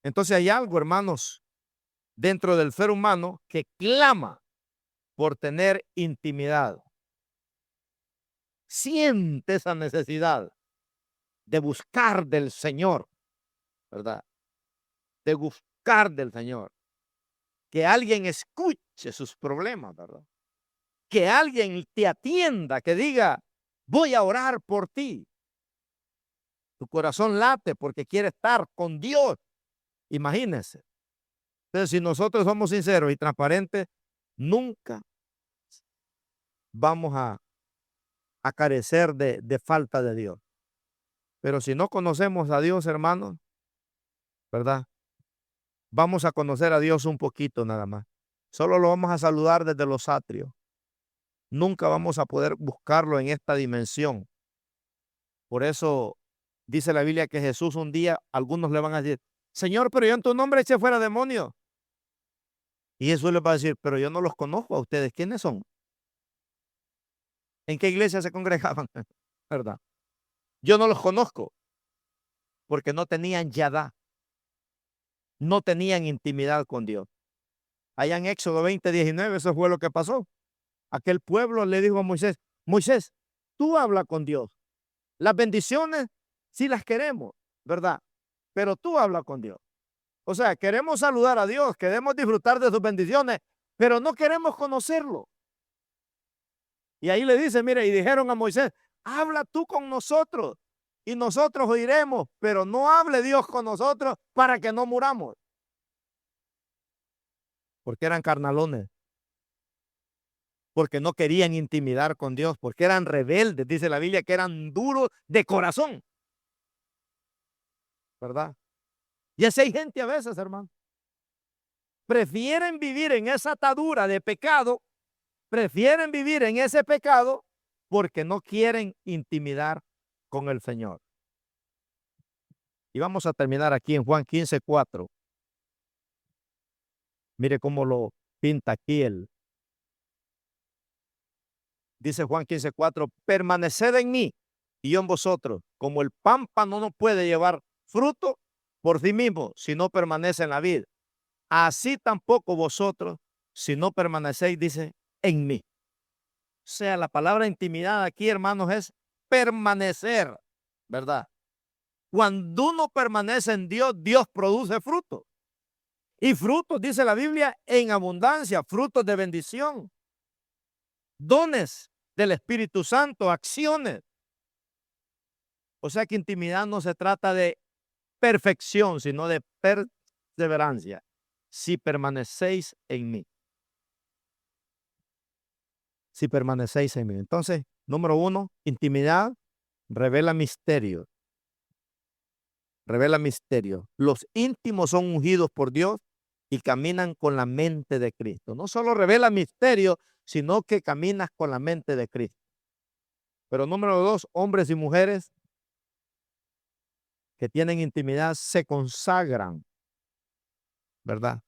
Entonces hay algo, hermanos, dentro del ser humano que clama por tener intimidad. Siente esa necesidad de buscar del Señor, ¿verdad? De buscar del Señor. Que alguien escuche sus problemas, ¿verdad? Que alguien te atienda, que diga, voy a orar por ti. Tu corazón late porque quiere estar con Dios. Imagínense. Entonces, si nosotros somos sinceros y transparentes, nunca vamos a carecer de falta de Dios. Pero si no conocemos a Dios, hermanos, ¿verdad? Vamos a conocer a Dios un poquito nada más. Solo lo vamos a saludar desde los atrios. Nunca vamos a poder buscarlo en esta dimensión. Por eso dice la Biblia que Jesús un día, algunos le van a decir, Señor, pero yo en tu nombre eché fuera demonios. Y Jesús les va a decir, pero yo no los conozco a ustedes. ¿Quiénes son? ¿En qué iglesia se congregaban? ¿Verdad? Yo no los conozco porque no tenían yadá, no tenían intimidad con Dios. Allá en Éxodo 20:19, eso fue lo que pasó. Aquel pueblo le dijo a Moisés, Moisés, tú habla con Dios. Las bendiciones sí las queremos, ¿verdad? Pero tú habla con Dios. O sea, queremos saludar a Dios, queremos disfrutar de sus bendiciones, pero no queremos conocerlo. Y ahí le dice, mire, y dijeron a Moisés, habla tú con nosotros y nosotros oiremos, pero no hable Dios con nosotros para que no muramos. Porque eran carnalones, porque no querían intimidar con Dios, porque eran rebeldes, dice la Biblia, que eran duros de corazón, ¿verdad? Y así hay gente a veces, hermano. Prefieren vivir en esa atadura de pecado, prefieren vivir en ese pecado porque no quieren intimidar con el Señor. Y vamos a terminar aquí en Juan 15:4. Mire cómo lo pinta aquí dice Juan 15:4, permaneced en mí y yo en vosotros, como el pámpano no puede llevar fruto por sí mismo si no permanece en la vid. Así tampoco vosotros, si no permanecéis, dice, en mí. O sea, la palabra intimidad aquí, hermanos, es permanecer, ¿verdad? Cuando uno permanece en Dios, Dios produce fruto. Y frutos, dice la Biblia, en abundancia, frutos de bendición, dones del Espíritu Santo, acciones. O sea que intimidad no se trata de perfección, sino de perseverancia. Si permanecéis en mí. Si permanecéis en mí. Entonces, número 1, intimidad revela misterio. Revela misterio. Los íntimos son ungidos por Dios y caminan con la mente de Cristo. No solo revela misterio, sino que caminas con la mente de Cristo. Pero número 2, hombres y mujeres que tienen intimidad se consagran, ¿verdad?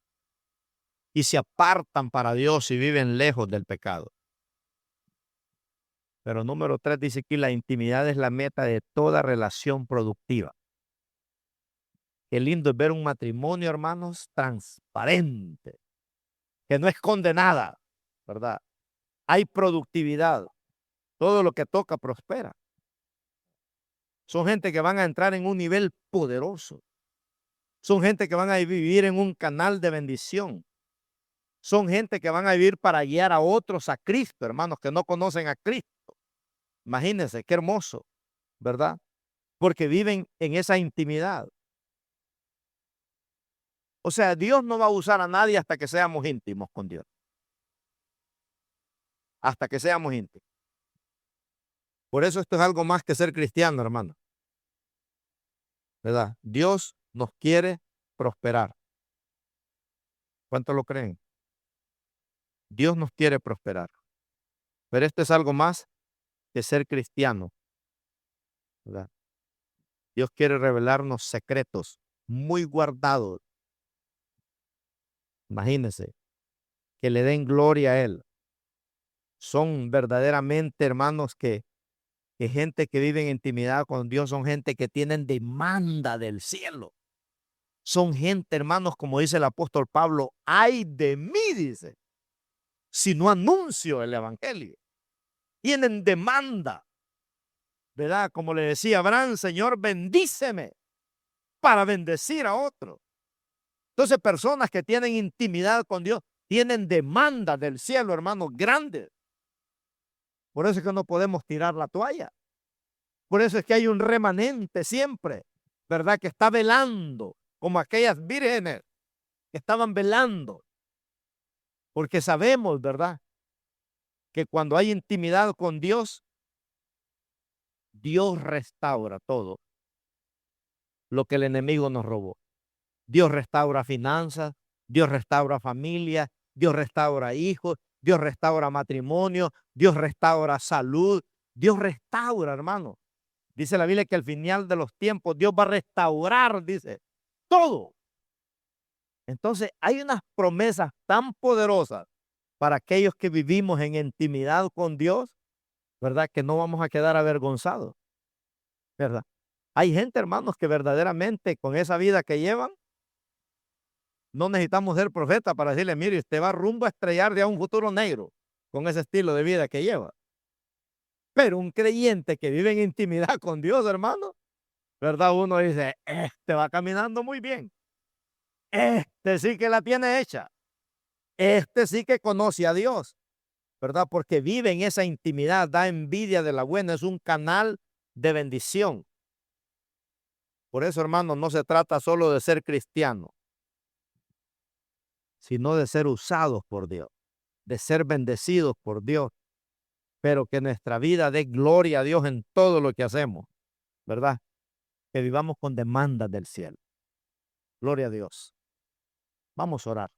Y se apartan para Dios y viven lejos del pecado. Pero número 3 dice que la intimidad es la meta de toda relación productiva. Qué lindo es ver un matrimonio, hermanos, transparente, que no esconde nada, ¿verdad? Hay productividad. Todo lo que toca prospera. Son gente que van a entrar en un nivel poderoso. Son gente que van a vivir en un canal de bendición. Son gente que van a vivir para guiar a otros a Cristo, hermanos, que no conocen a Cristo. Imagínense, qué hermoso, ¿verdad? Porque viven en esa intimidad. O sea, Dios no va a usar a nadie hasta que seamos íntimos con Dios. Hasta que seamos íntimos. Por eso esto es algo más que ser cristiano, hermano. ¿Verdad? Dios nos quiere prosperar. ¿Cuántos lo creen? Dios nos quiere prosperar. Pero esto es algo más que ser cristiano, ¿verdad? Dios quiere revelarnos secretos muy guardados. Imagínense, que le den gloria a Él. Son verdaderamente, hermanos, que gente que vive en intimidad con Dios son gente que tienen demanda del cielo. Son gente, hermanos, como dice el apóstol Pablo, ay de mí, dice, si no anuncio el evangelio. Tienen demanda, ¿verdad? Como le decía Abraham, Señor, bendíceme para bendecir a otro. Entonces, personas que tienen intimidad con Dios tienen demanda del cielo, hermanos, grandes. Por eso es que no podemos tirar la toalla. Por eso es que hay un remanente siempre, ¿verdad? Que está velando, como aquellas vírgenes que estaban velando. Porque sabemos, ¿verdad? Que cuando hay intimidad con Dios, Dios restaura todo lo que el enemigo nos robó. Dios restaura finanzas, Dios restaura familia, Dios restaura hijos, Dios restaura matrimonio, Dios restaura salud, Dios restaura, hermano. Dice la Biblia que al final de los tiempos Dios va a restaurar, dice, todo. Entonces hay unas promesas tan poderosas para aquellos que vivimos en intimidad con Dios, ¿verdad? Que no vamos a quedar avergonzados, ¿verdad? Hay gente, hermanos, que verdaderamente con esa vida que llevan, no necesitamos ser profeta para decirle, mire, usted va rumbo a estrellar de un futuro negro con ese estilo de vida que lleva. Pero un creyente que vive en intimidad con Dios, hermano, ¿verdad? Uno dice, este va caminando muy bien. Este sí que la tiene hecha. Este sí que conoce a Dios, ¿verdad? Porque vive en esa intimidad, da envidia de la buena, es un canal de bendición. Por eso, hermano, no se trata solo de ser cristiano, sino de ser usados por Dios, de ser bendecidos por Dios, pero que nuestra vida dé gloria a Dios en todo lo que hacemos, ¿verdad? Que vivamos con demandas del cielo. Gloria a Dios. Vamos a orar.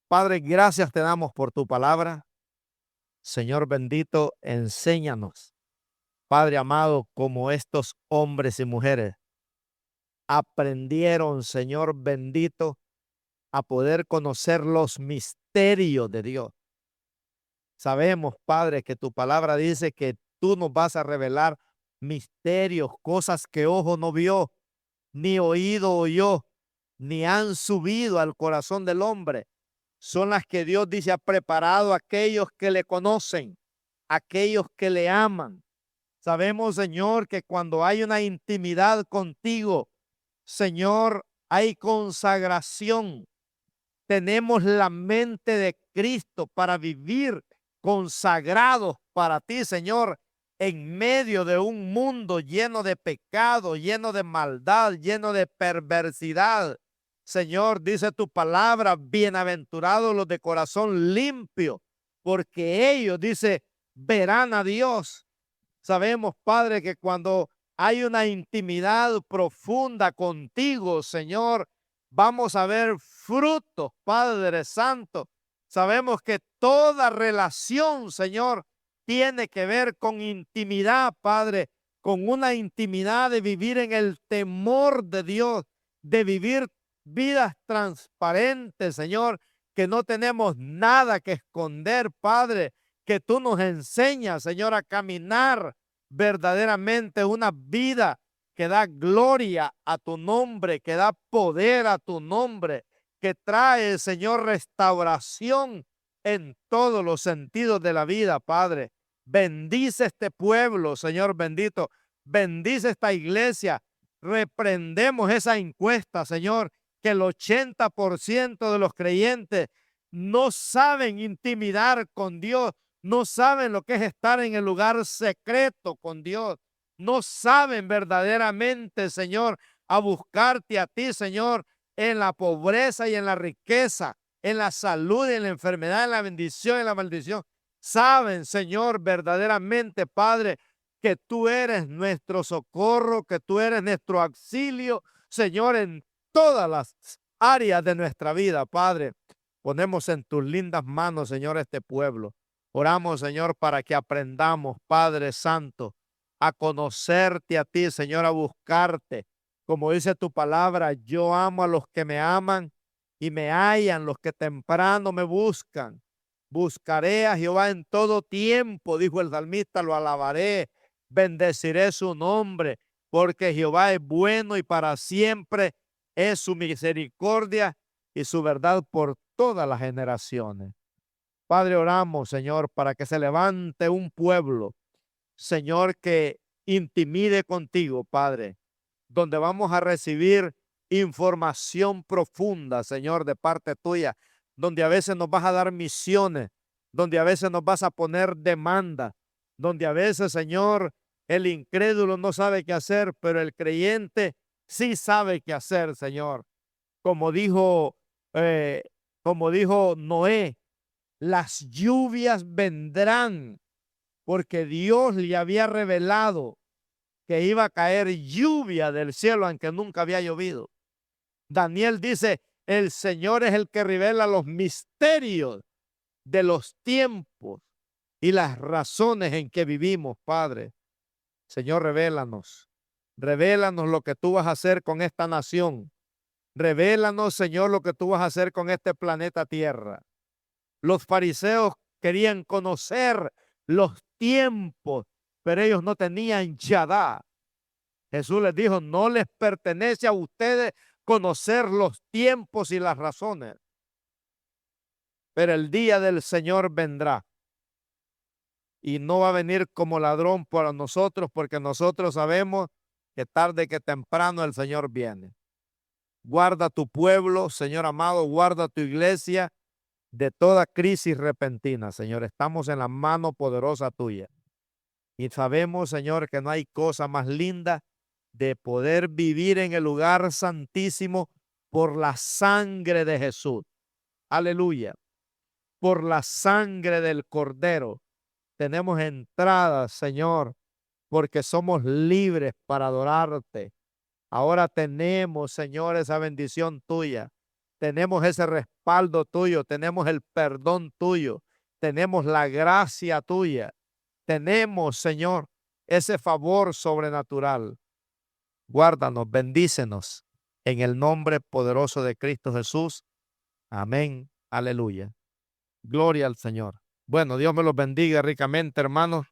Padre, gracias te damos por tu palabra. Señor bendito, enséñanos, Padre amado, como estos hombres y mujeres aprendieron, Señor bendito, a poder conocer los misterios de Dios. Sabemos, Padre, que tu palabra dice que tú nos vas a revelar misterios, cosas que ojo no vio, ni oído oyó, ni han subido al corazón del hombre. Son las que Dios dice ha preparado a aquellos que le conocen, aquellos que le aman. Sabemos, Señor, que cuando hay una intimidad contigo, Señor, hay consagración. Tenemos la mente de Cristo para vivir consagrados para ti, Señor, en medio de un mundo lleno de pecado, lleno de maldad, lleno de perversidad. Señor, dice tu palabra, bienaventurados los de corazón limpio, porque ellos, dice, verán a Dios. Sabemos, Padre, que cuando hay una intimidad profunda contigo, Señor, vamos a ver frutos, Padre Santo. Sabemos que toda relación, Señor, tiene que ver con intimidad, Padre, con una intimidad de vivir en el temor de Dios, de vivir vidas transparentes, Señor, que no tenemos nada que esconder, Padre, que tú nos enseñas, Señor, a caminar verdaderamente una vida que da gloria a tu nombre, que da poder a tu nombre, que trae, Señor, restauración en todos los sentidos de la vida, Padre. Bendice este pueblo, Señor bendito. Bendice esta iglesia. Reprendemos esa encuesta, Señor, que el 80% de los creyentes no saben intimidar con Dios, no saben lo que es estar en el lugar secreto con Dios, no saben verdaderamente, Señor, a buscarte a ti, Señor, en la pobreza y en la riqueza, en la salud y en la enfermedad, en la bendición y en la maldición. Saben, Señor, verdaderamente, Padre, que tú eres nuestro socorro, que tú eres nuestro auxilio, Señor, en todas las áreas de nuestra vida, Padre. Ponemos en tus lindas manos, Señor, este pueblo. Oramos, Señor, para que aprendamos, Padre Santo, a conocerte a ti, Señor, a buscarte. Como dice tu palabra, yo amo a los que me aman y me hallan los que temprano me buscan. Buscaré a Jehová en todo tiempo, dijo el salmista, lo alabaré, bendeciré su nombre, porque Jehová es bueno y para siempre es su misericordia y su verdad por todas las generaciones. Padre, oramos, Señor, para que se levante un pueblo, Señor, que intimide contigo, Padre, donde vamos a recibir información profunda, Señor, de parte tuya, donde a veces nos vas a dar misiones, donde a veces nos vas a poner demanda, donde a veces, Señor, el incrédulo no sabe qué hacer, pero el creyente sí sabe qué hacer, Señor. Como dijo, eh, como dijo Noé, las lluvias vendrán porque Dios le había revelado que iba a caer lluvia del cielo, aunque nunca había llovido. Daniel dice, el Señor es el que revela los misterios de los tiempos y las razones en que vivimos, Padre. Señor, revélanos. Revélanos lo que tú vas a hacer con esta nación. Revélanos, Señor, lo que tú vas a hacer con este planeta Tierra. Los fariseos querían conocer los tiempos, pero ellos no tenían Yadá. Jesús les dijo, no les pertenece a ustedes conocer los tiempos y las razones, pero el día del Señor vendrá y no va a venir como ladrón para nosotros, porque nosotros sabemos que tarde que temprano el Señor viene. Guarda tu pueblo, Señor amado, guarda tu iglesia de toda crisis repentina, Señor. Estamos en la mano poderosa tuya. Y sabemos, Señor, que no hay cosa más linda de poder vivir en el lugar santísimo por la sangre de Jesús. Aleluya. Por la sangre del Cordero. Tenemos entrada, Señor, porque somos libres para adorarte. Ahora tenemos, Señor, esa bendición tuya. Tenemos ese respaldo tuyo. Tenemos el perdón tuyo. Tenemos la gracia tuya. Tenemos, Señor, ese favor sobrenatural. Guárdanos, bendícenos en el nombre poderoso de Cristo Jesús. Amén. Aleluya. Gloria al Señor. Bueno, Dios me los bendiga ricamente, hermanos.